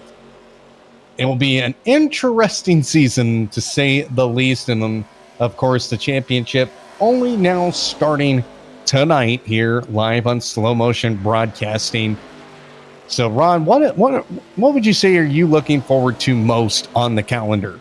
it will be an interesting season, to say the least. And then, of course, the championship only now starting tonight here live on slow motion broadcasting. So, Ron, what would you say are you looking forward to most on the calendar?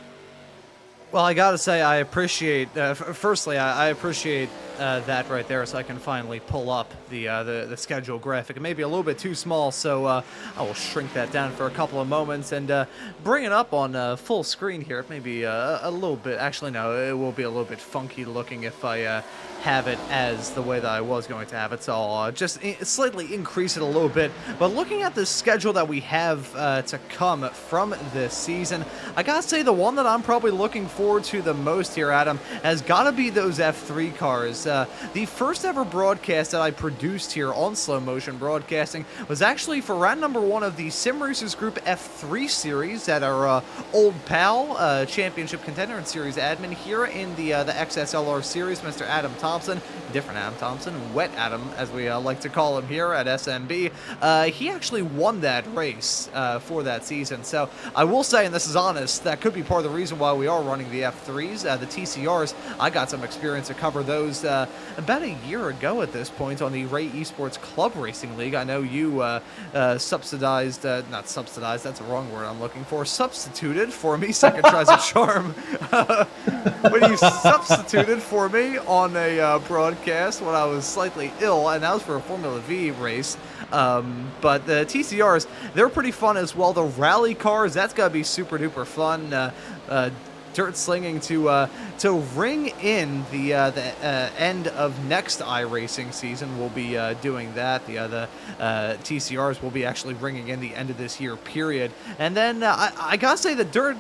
Well, I gotta say, I appreciate. Firstly, I appreciate that right there, so I can finally pull up the schedule graphic. It may be a little bit too small, so I will shrink that down for a couple of moments and bring it up on full screen here. It may be a little bit. Actually, no, it will be a little bit funky looking if I have it as the way that I was going to have it. So I'll just slightly increase it a little bit. But looking at the schedule that we have to come from this season, I gotta say the one that I'm probably looking forward to the most here, Adam, has gotta be those F3 cars. The first ever broadcast that I produced here on Slow Motion Broadcasting was actually for round number 1 of the Sim Racers Group F3 series at our old pal, championship contender and series admin here in the XSLR series, Mr. Adam Thomsen. Thomsen, different Adam Thomsen, Wet Adam, as we like to call him here at SMB. He actually won that race for that season. So I will say, and this is honest, that could be part of the reason why we are running the F3s. The TCRs, I got some experience to cover those about a year ago at this point on the Ray Esports Club Racing League. I know you subsidized, not subsidized, that's the wrong word I'm looking for, substituted for me, second tries a charm, when you substituted for me on a broadcast when I was slightly ill, and that was for a Formula V race. But the TCRs, they're pretty fun as well. The rally cars, that's got to be super duper fun. Dirt slinging to ring in the end of next iRacing season. We'll be doing that. The TCRs will be actually ringing in the end of this year period. And then I gotta say the dirt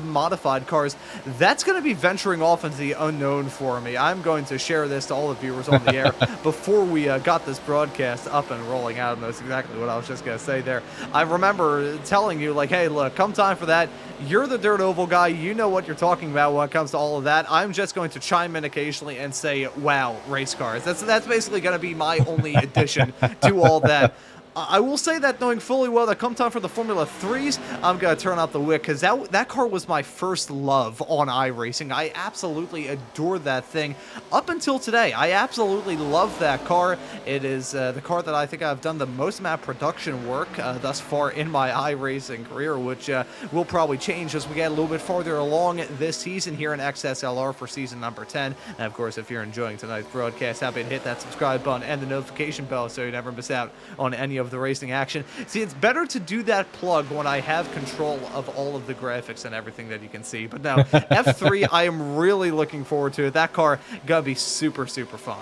modified cars, that's going to be venturing off into the unknown for me. I'm going to share this to all the viewers on the air before we got this broadcast up and rolling out. And that's exactly what I was just going to say there. I remember telling you, like, hey, look, come time for that, you're the dirt oval guy, you know what you're talking about when it comes to all of that. I'm just going to chime in occasionally and say, wow, race cars. That's basically going to be my only addition to all that. I will say that knowing fully well that come time for the Formula 3s, I'm going to turn out the wick, because that car was my first love on iRacing. I absolutely adored that thing up until today. I absolutely love that car. It is the car that I think I've done the most amount of production work thus far in my iRacing career, which will probably change as we get a little bit farther along this season here in XSLR for season number 10. And of course, if you're enjoying tonight's broadcast, happy to hit that subscribe button and the notification bell so you never miss out on any of the racing action. See, it's better to do that plug when I have control of all of the graphics and everything that you can see. But no, F3, I am really looking forward to it. That car gonna be super, super fun.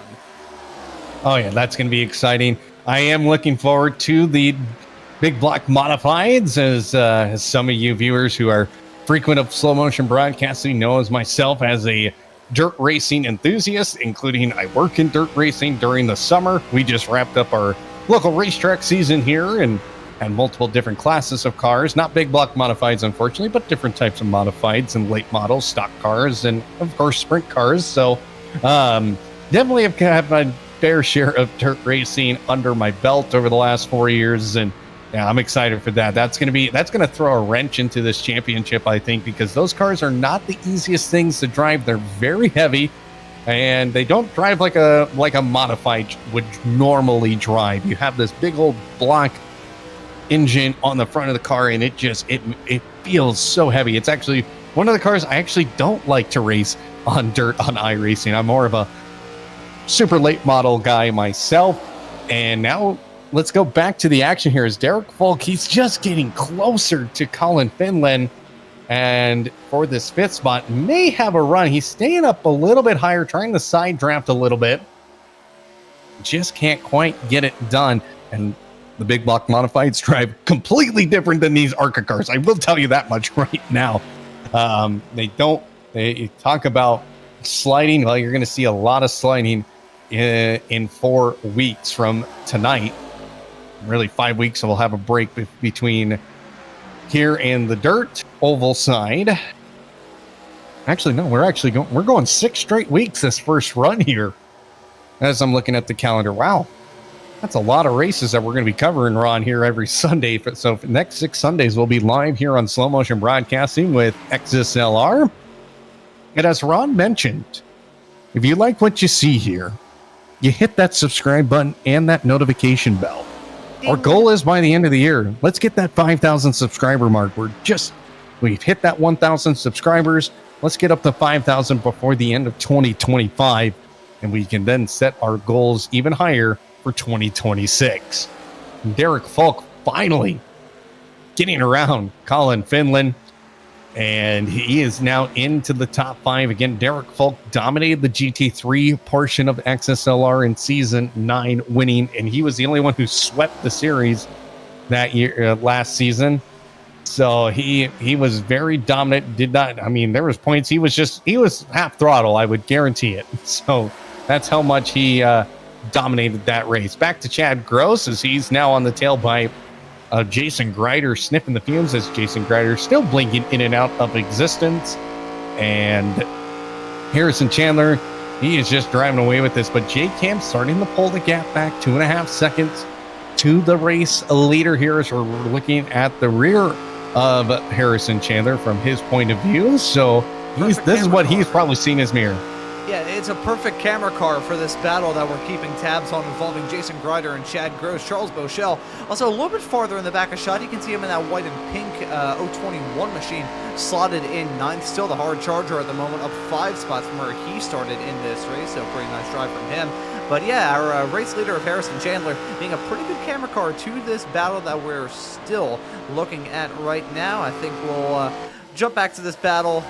Oh yeah, that's gonna be exciting. I am looking forward to the big block modifieds, as some of you viewers who are frequent of slow motion broadcasting know as myself as a dirt racing enthusiast, including I work in dirt racing during the summer. We just wrapped up our local racetrack season here and multiple different classes of cars, not big block modifieds unfortunately, but different types of modifieds and late models, stock cars, and of course sprint cars. So definitely have had my fair share of dirt racing under my belt over the last 4 years, and yeah, I'm excited for that. That's gonna throw a wrench into this championship, I think, because those cars are not the easiest things to drive. They're very heavy, and they don't drive like a modified would normally drive. You have this big old block engine on the front of the car, and it feels so heavy. It's actually one of the cars I actually don't like to race on dirt on iRacing. I'm more of a super late model guy myself. And now let's go back to the action here as Derek Falk, he's just getting closer to Colin Finland. And for this fifth spot, may have a run. He's staying up a little bit higher, trying to side draft a little bit. Just can't quite get it done. And the big block modifieds drive completely different than these ARCA cars. I will tell you that much right now. They talk about sliding. Well, you're going to see a lot of sliding in 4 weeks from tonight. Really 5 weeks, so we'll have a break between here and the dirt oval side. Actually, no, we're going 6 straight weeks this first run here. As I'm looking at the calendar, wow, that's a lot of races that we're going to be covering, Ron, here every Sunday. So for the next 6 Sundays, we'll be live here on Slow Motion Broadcasting with XSLR. And as Ron mentioned, if you like what you see here, you hit that subscribe button and that notification bell. Our goal is by the end of the year, let's get that 5,000 subscriber mark. We've hit that 1,000 subscribers. Let's get up to 5,000 before the end of 2025, and we can then set our goals even higher for 2026. And Derek Falk finally getting around Colin Finland, and he is now into the top 5 again. Derek Falk dominated the GT3 portion of XSLR in season 9, winning, and he was the only one who swept the series that year last season. So he was very dominant. There was points he was half throttle, I would guarantee it. So that's how much he dominated that race. Back to Chad Gross as he's now on the tailpipe. Jason Grider sniffing the fumes as Jason Grider still blinking in and out of existence. And Harrison Chandler He is just driving away with this, but J-Cam starting to pull the gap back 2.5 seconds to the race leader here as we're looking at the rear of Harrison Chandler from his point of view. So this is what he's probably seen his mirror. Yeah, it's a perfect camera car for this battle that we're keeping tabs on, involving Jason Grider and Chad Gross. Charles Bochelle also a little bit farther in the back of shot. You can see him in that white and pink 021 machine, slotted in 9th. Still the hard charger at the moment, up 5 spots from where he started in this race, so pretty nice drive from him. But yeah, our race leader of Harrison Chandler being a pretty good camera car to this battle that we're still looking at right now. I think we'll jump back to this battle,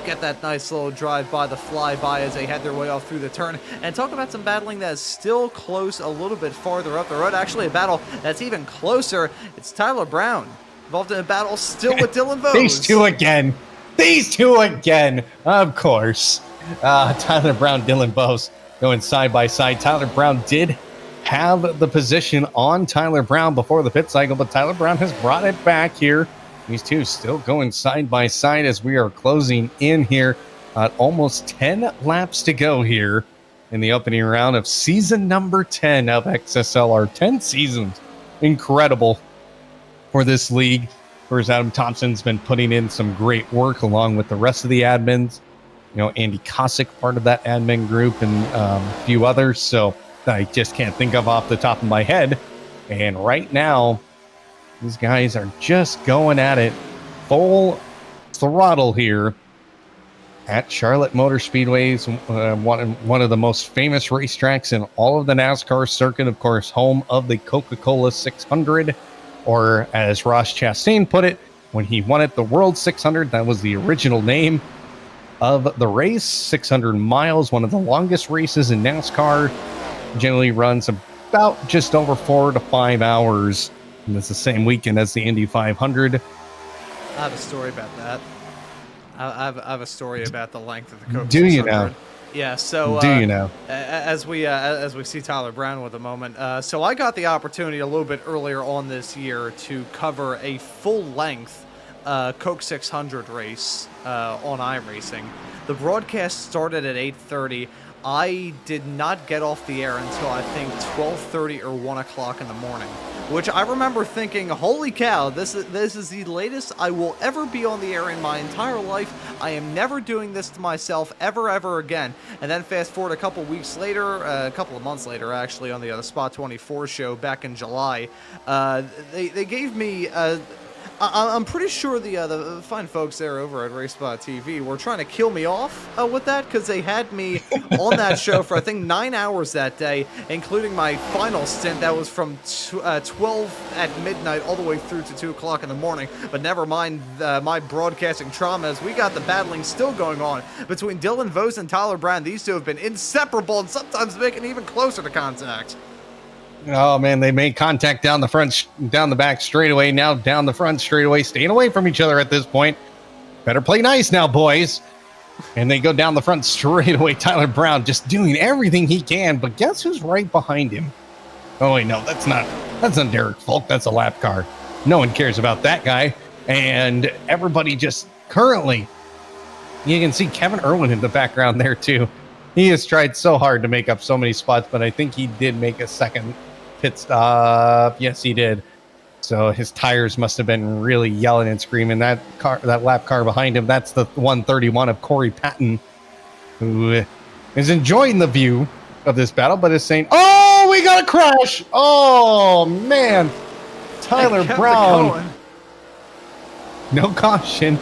get that nice little drive by the flyby as they head their way off through the turn, and talk about some battling that is still close a little bit farther up the road. Actually, a battle that's even closer. It's Tyler Brown involved in a battle still with Dylan Vose. These two again. These two again. Of course. Tyler Brown, Dylan Vose going side by side. Tyler Brown did have the position on Tyler Brown before the pit cycle, but Tyler Brown has brought it back here. These two still going side by side as we are closing in here. Almost 10 laps to go here in the opening round of season number 10 of XSLR. 10 seasons. Incredible for this league. Of course, Adam Thomsen's been putting in some great work along with the rest of the admins. You know, Andy Kosick, part of that admin group, and a few others. So I just can't think of off the top of my head. And right now, these guys are just going at it full throttle here at Charlotte Motor Speedway's one of the most famous racetracks in all of the NASCAR circuit. Of course, home of the Coca-Cola 600, or as Ross Chastain put it, when he won it, the World 600. That was the original name of the race. 600 miles, one of the longest races in NASCAR. Generally runs about just over 4 to 5 hours. And it's the same weekend as the Indy 500. I have a story about that. I have a story about the length of the Coke. Do you know? Yeah. So do you know? As we see Tyler Brown with a moment. So I got the opportunity a little bit earlier on this year to cover a full length Coke 600 race on iRacing. The broadcast started at 8:30. I did not get off the air until I think 12:30 or 1 o'clock in the morning, which I remember thinking, holy cow, this is the latest I will ever be on the air in my entire life. I am never doing this to myself ever again. And then fast forward a couple weeks later, a couple of months later actually, on the Spot 24 show back in July, they gave me I'm pretty sure the fine folks there over at RaceSpot TV were trying to kill me off with that, because they had me on that show for I think 9 hours that day, including my final stint that was from 12 at midnight all the way through to 2 o'clock in the morning. But never mind my broadcasting trauma, as we got the battling still going on between Dylan Vose and Tyler Brown. These two have been inseparable and sometimes making even closer to contact. Oh man, they made contact down the back straightaway, now down the front straightaway, staying away from each other at this point. Better play nice now, boys. And they go down the front straightaway. Tyler Brown just doing everything he can, but guess who's right behind him? Oh wait, no, that's not Derek Folk, that's a lap car. No one cares about that guy. And everybody just currently, you can see Kevin Irwin in the background there too. He has tried so hard to make up so many spots, but I think he did make a second pit stop. Yes, he did. So his tires must have been really yelling and screaming. That lap car behind him, that's the 131 of Corey Patton, who is enjoying the view of this battle, but is saying, oh, we got a crash. Oh, man. Tyler Brown. No caution.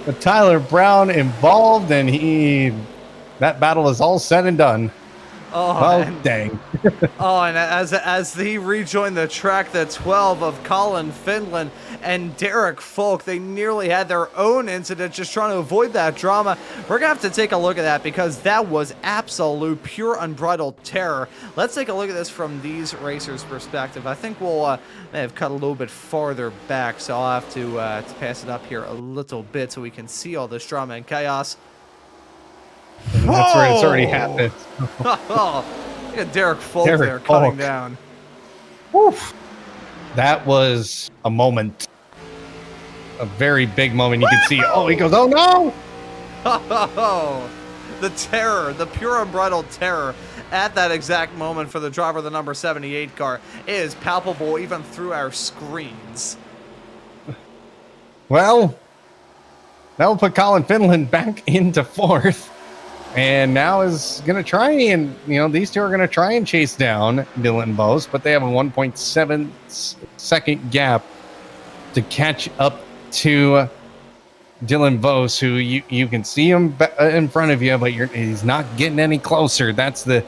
But Tyler Brown involved, and that battle is all said and done. Oh, dang. Oh, and as they rejoin the track, the 12 of Colin Finland and Derek Folk, they nearly had their own incident just trying to avoid that drama. We're going to have to take a look at that, because that was absolute, pure, unbridled terror. Let's take a look at this from these racers' perspective. I think we'll may have cut a little bit farther back, so I'll have to pass it up here a little bit so we can see all this drama and chaos. And that's where it's already happened. Look at Derek Folk there cutting down. Woof. That was a moment. A very big moment. You can see, oh, he goes, oh no! the terror, the pure unbridled terror at that exact moment for the driver of the number 78 car is palpable even through our screens. Well, that will put Colin Finland back into fourth. And now is going to try and, these two are going to try and chase down Dylan Bose, but they have a 1.7 second gap to catch up to Dylan Bose, who you can see him in front of you, but he's not getting any closer. That's the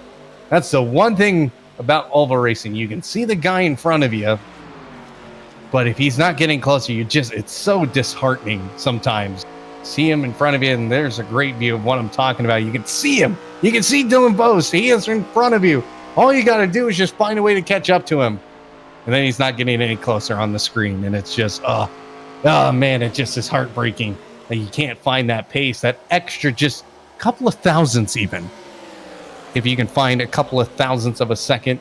one thing about oval racing. You can see the guy in front of you, but if he's not getting closer, it's so disheartening sometimes. See him in front of you, and there's a great view of what I'm talking about. You can see him. You can see Dylan Bose. He is in front of you. All you got to do is just find a way to catch up to him. And then he's not getting any closer on the screen. And it's just, oh man, it just is heartbreaking that you can't find that pace, that extra just couple of thousandths even. If you can find a couple of thousandths of a second,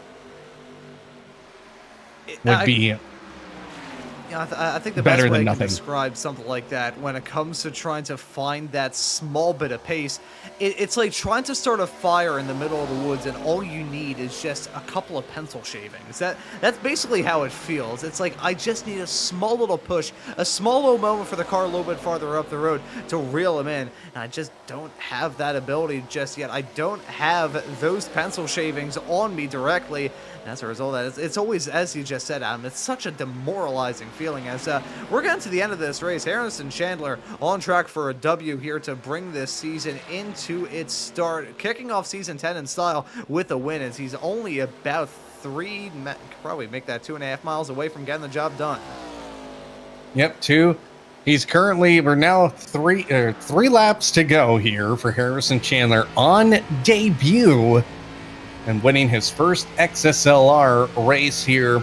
would be... I think the better best way than to nothing. describe something like that when it comes to trying to find that small bit of pace, it's like trying to start a fire in the middle of the woods and all you need is just a couple of pencil shavings. That's basically how it feels. It's like I just need a small little push, a small little moment for the car a little bit farther up the road to reel him in, and I just don't have that ability just yet. I don't have those pencil shavings on me directly. And as a result of that, it's always, as you just said, Adam, it's such a demoralizing feeling as we're getting to the end of this race. Harrison Chandler on track for a W here to bring this season into its start, kicking off season 10 in style with a win as he's only about probably make that 2.5 miles away from getting the job done. Yep, 2. We're now three laps to go here for Harrison Chandler on debut and winning his first XSLR race here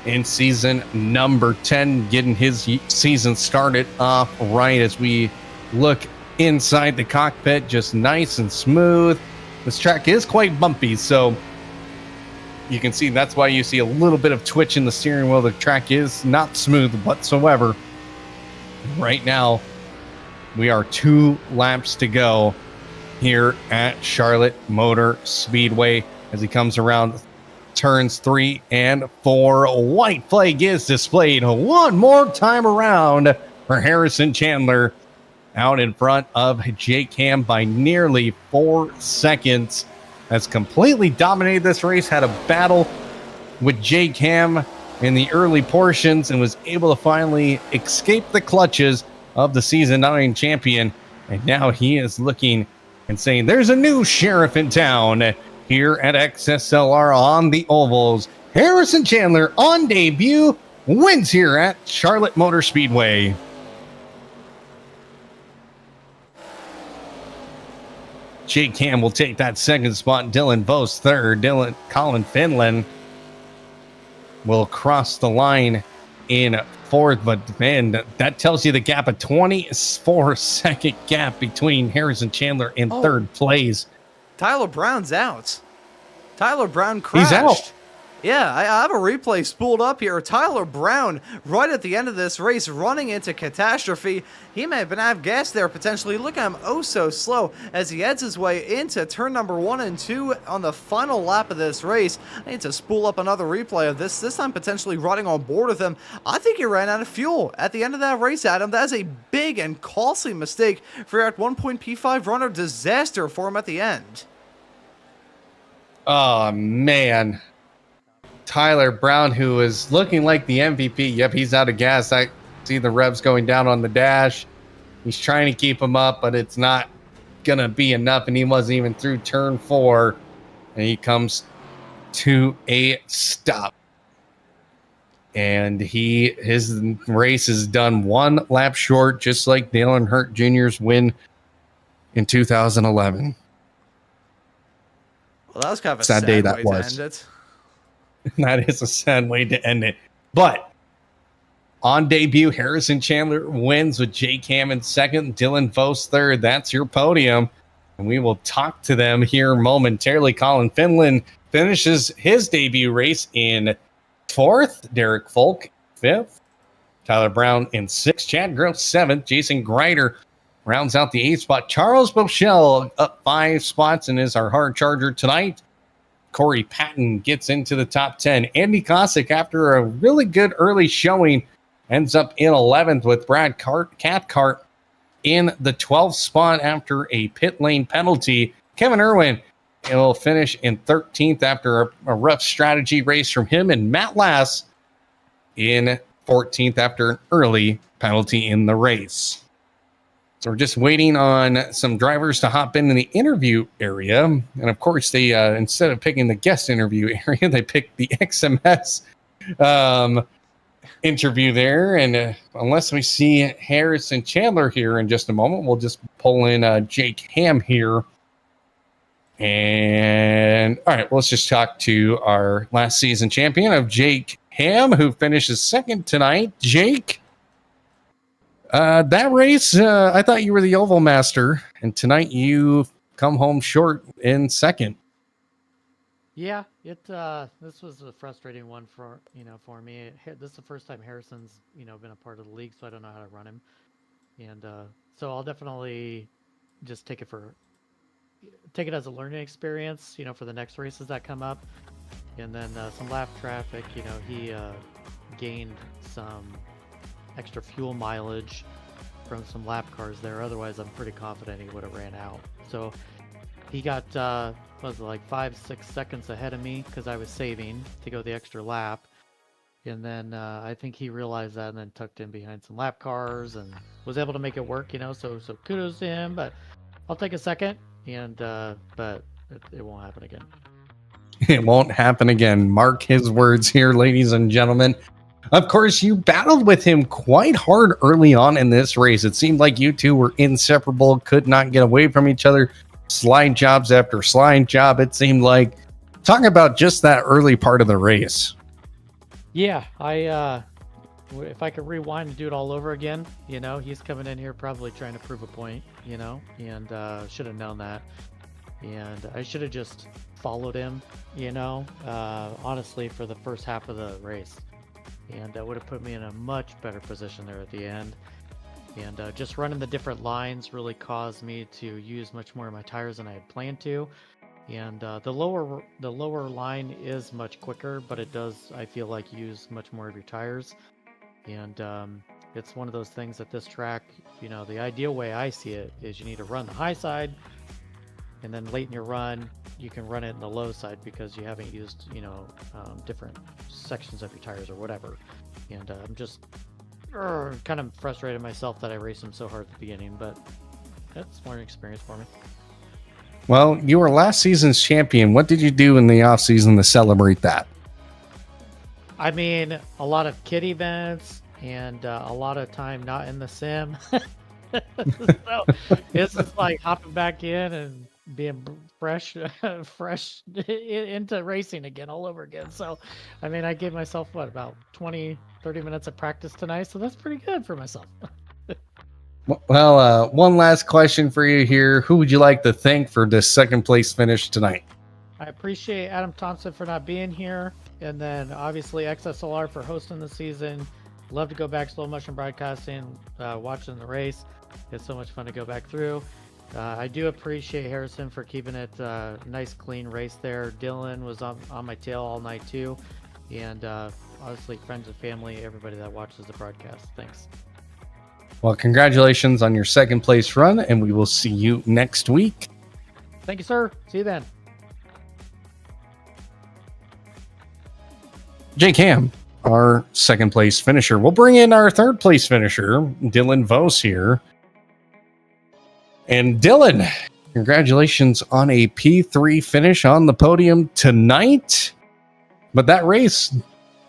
in season number 10, getting his season started off right as we look inside the cockpit, just nice and smooth. This track is quite bumpy, so you can see that's why you see a little bit of twitch in the steering wheel. The track is not smooth whatsoever. Right now, we are 2 laps to go here at Charlotte Motor Speedway as he comes around turns 3 and 4. White flag is displayed one more time around for Harrison Chandler out in front of Jake Ham by nearly 4 seconds. Has completely dominated this race, had a battle with Jake Ham in the early portions and was able to finally escape the clutches of the season 9 champion. And now he is looking and saying there's a new sheriff in town here at XSLR on the ovals. Harrison Chandler on debut wins here at Charlotte Motor Speedway. Jake Ham will take that second spot. Dylan Bose third. Colin Finland will cross the line in fourth, but man, that tells you the gap, a 24-second gap between Harrison Chandler in third place. Tyler Brown's out. Tyler Brown crashed. He's out. Yeah, I have a replay spooled up here. Tyler Brown, right at the end of this race, running into catastrophe. He may have been out of gas there, potentially. Look at him, oh so slow, as he heads his way into turn number 1 and 2 on the final lap of this race. I need to spool up another replay of this time potentially running on board with him. I think he ran out of fuel at the end of that race, Adam. That is a big and costly mistake for at 1 P5 runner. Disaster for him at the end. Oh, man. Tyler Brown, who is looking like the MVP. Yep, he's out of gas. I see the revs going down on the dash. He's trying to keep him up, but it's not going to be enough, and he wasn't even through turn 4, and he comes to a stop. And his race is done 1 lap short, just like Dale Earnhardt Jr.'s win in 2011. Well, that was kind of a sad day that way was. to end it. That is a sad way to end it. But on debut, Harrison Chandler wins with Jake Ham in second, Dylan Bose third. That's your podium. And we will talk to them here momentarily. Colin Finland finishes his debut race in 4th. Derek Folk 5th. Tyler Brown in 6th. Chad Gross 7th. Jason Greider rounds out the 8th spot. Charles Bochelle up 5 spots and is our hard charger tonight. Corey Patton gets into the top 10. Andy Cossack, after a really good early showing, ends up in 11th with Brad Cathcart in the 12th spot after a pit lane penalty. Kevin Irwin will finish in 13th after a rough strategy race from him, and Matt Lass in 14th after an early penalty in the race. So we're just waiting on some drivers to hop into the interview area. And of course, they instead of picking the guest interview area, they picked the XMS interview there. And unless we see Harrison Chandler here in just a moment, we'll just pull in Jake Ham here. And all right, let's just talk to our last season champion of Jake Ham, who finishes second tonight. Jake, that race, I thought you were the oval master, and tonight you come home short in second. Yeah, this was a frustrating one for me. This is the first time Harrison's been a part of the league, so I don't know how to run him, and so I'll definitely just take it as a learning experience, for the next races that come up, and then some lap traffic. He gained some extra fuel mileage from some lap cars there. Otherwise, I'm pretty confident he would have ran out. So he got was it like 5-6 seconds ahead of me because I was saving to go the extra lap, and then I think he realized that and then tucked in behind some lap cars and was able to make it work. So kudos to him. But I'll take a second, and but it won't happen again. It won't happen again. Mark his words here, ladies and gentlemen. Of course, you battled with him quite hard early on in this race. It seemed like you two were inseparable, could not get away from each other. Slide jobs after slide job, it seemed like. Talk about just that early part of the race. Yeah, if I could rewind and do it all over again, he's coming in here probably trying to prove a point, and should have known that. And I should have just followed him, honestly, for the first half of the race. And that would have put me in a much better position there at the end. And just running the different lines really caused me to use much more of my tires than I had planned to. And the lower line is much quicker, but it does, I feel like, use much more of your tires. And it's one of those things at this track, the ideal way I see it is you need to run the high side, and then late in your run, you can run it in the low side because you haven't used, different sections of your tires or whatever. And I'm just kind of frustrated myself that I raced him so hard at the beginning, but that's a learning experience for me. Well, you were last season's champion. What did you do in the off season to celebrate that? I mean, a lot of kid events and a lot of time not in the sim. So it's just like hopping back in and being fresh into racing again all over again. So I mean, I gave myself about 20-30 minutes of practice tonight, so that's pretty good for myself. Well, one last question for you here. Who would you like to thank for this second place finish tonight? I appreciate Adam Thomsen for not being here, and then obviously XSLR for hosting the season. Love to go back slow motion broadcasting, watching the race. It's so much fun to go back through. I do appreciate Harrison for keeping it a nice, clean race there. Dylan was on my tail all night too. And obviously friends and family, everybody that watches the broadcast. Thanks. Well, congratulations on your second place run, and we will see you next week. Thank you, sir. See you then. Jake Ham, our second place finisher. We'll bring in our third place finisher, Dylan Vos here. And Dylan, congratulations on a P3 finish on the podium tonight. But that race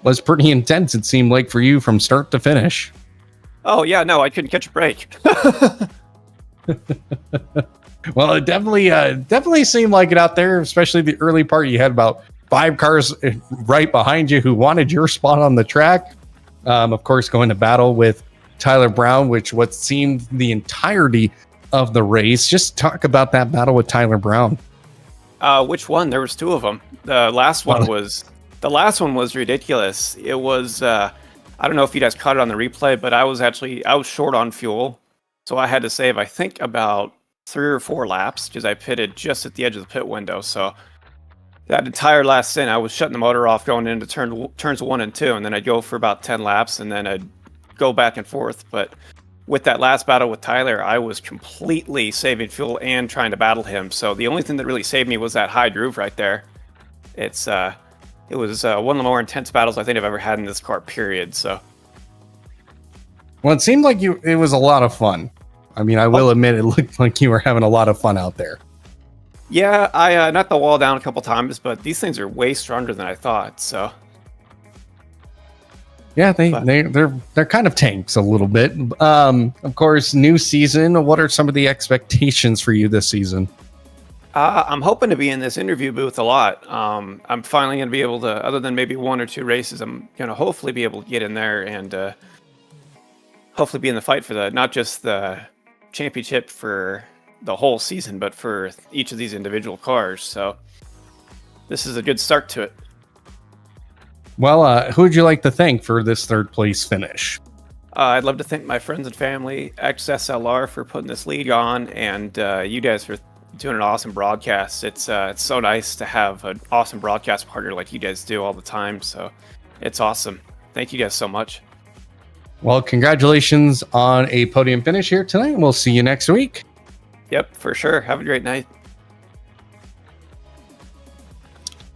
was pretty intense, it seemed like, for you from start to finish. Oh, yeah, no, I couldn't catch a break. Well, it definitely seemed like it out there, especially the early part. You had about 5 cars right behind you who wanted your spot on the track. Of course, going to battle with Tyler Brown, what seemed the entirety of the race. Just talk about that battle with Tyler Brown. Which one? There was 2 of them. The last one was ridiculous. It was I don't know if you guys caught it on the replay, but I was short on fuel, So I had to save, I think, about 3 or 4 laps because I pitted just at the edge of the pit window. So that entire last stint, I was shutting the motor off going into turns 1 and 2, and then I'd go for about 10 laps, and then I'd go back and forth. But with that last battle with Tyler, I was completely saving fuel and trying to battle him. So the only thing that really saved me was that high groove right there. It was one of the more intense battles I think I've ever had in this car, period. So, Well, it seemed like it was a lot of fun. I mean, I will admit it looked like you were having a lot of fun out there. yeah, I knocked the wall down a couple times, but these things are way stronger than I thought. So, Yeah, they're kind of tanks a little bit. Of course, new season. What are some of the expectations for you this season? I'm hoping to be in this interview booth a lot. I'm finally going to be able to, other than maybe 1 or 2 races, I'm going to hopefully be able to get in there and hopefully be in the fight for not just the championship for the whole season, but for each of these individual cars. So this is a good start to it. Well, who would you like to thank for this 3rd place finish? I'd love to thank my friends and family, XSLR, for putting this league on, and you guys for doing an awesome broadcast. It's so nice to have an awesome broadcast partner like you guys do all the time. So it's awesome. Thank you guys so much. Well, congratulations on a podium finish here tonight. We'll see you next week. Yep, for sure. Have a great night.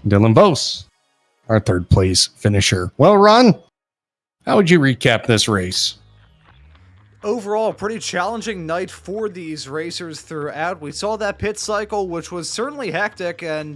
Dylan Bose, our 3rd place finisher. Well, Ron, how would you recap this race? Overall, a pretty challenging night for these racers throughout. We saw that pit cycle, which was certainly hectic, and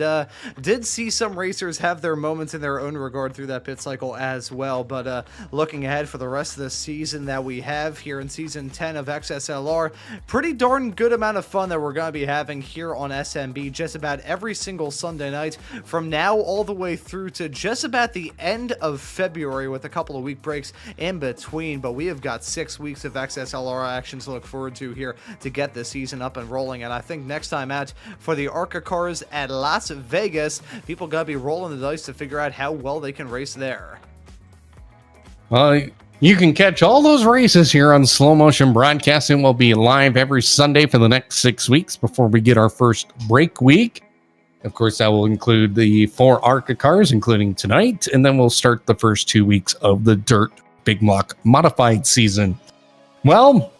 did see some racers have their moments in their own regard through that pit cycle as well. But looking ahead for the rest of the season that we have here in Season 10 of XSLR, pretty darn good amount of fun that we're going to be having here on SMB just about every single Sunday night from now all the way through to just about the end of February with a couple of week breaks in between. But we have got 6 weeks of XSLR action to look forward to here to get the season up and rolling. And I think next time out for the ARCA cars at Las Vegas, people gotta be rolling the dice to figure out how well they can race there. You can catch all those races here on Slow Motion Broadcasting. We'll be live every Sunday for the next 6 weeks before we get our first break week. Of course, that will include the 4 ARCA cars, including tonight, and then we'll start the first 2 weeks of the Dirt Big Block Modified season. Well,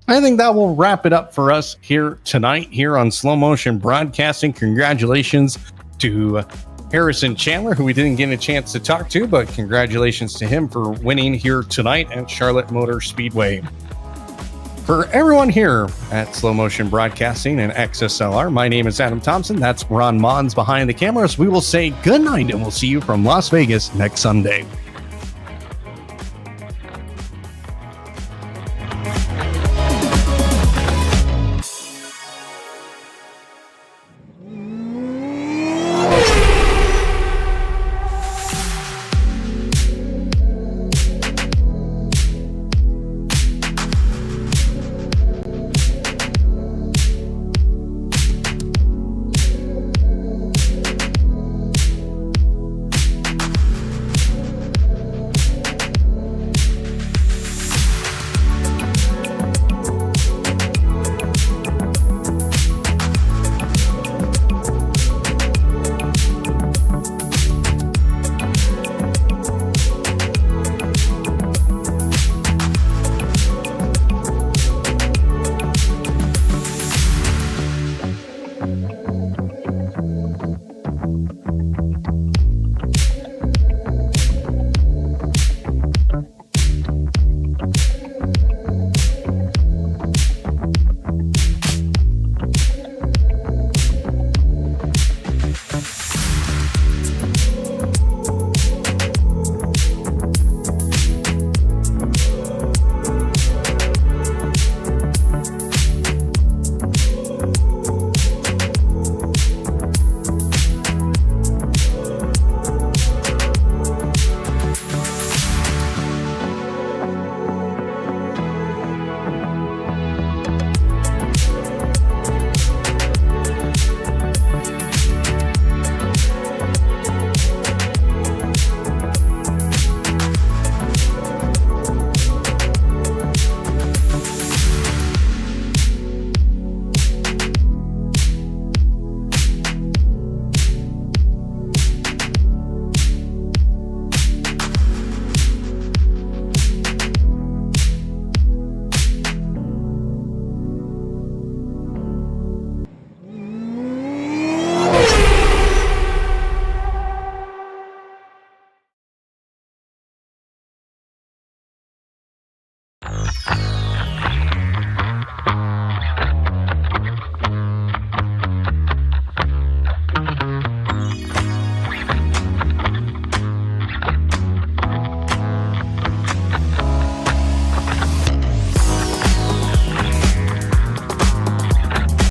I think that will wrap it up for us here tonight here on Slow Motion Broadcasting. Congratulations to Harrison Chandler, who we didn't get a chance to talk to, but congratulations to him for winning here tonight at Charlotte Motor Speedway. For everyone here at Slow Motion Broadcasting and XSLR, my name is Adam Thomsen. That's Ron Maunz behind the cameras. We will say good night, and we'll see you from Las Vegas next Sunday.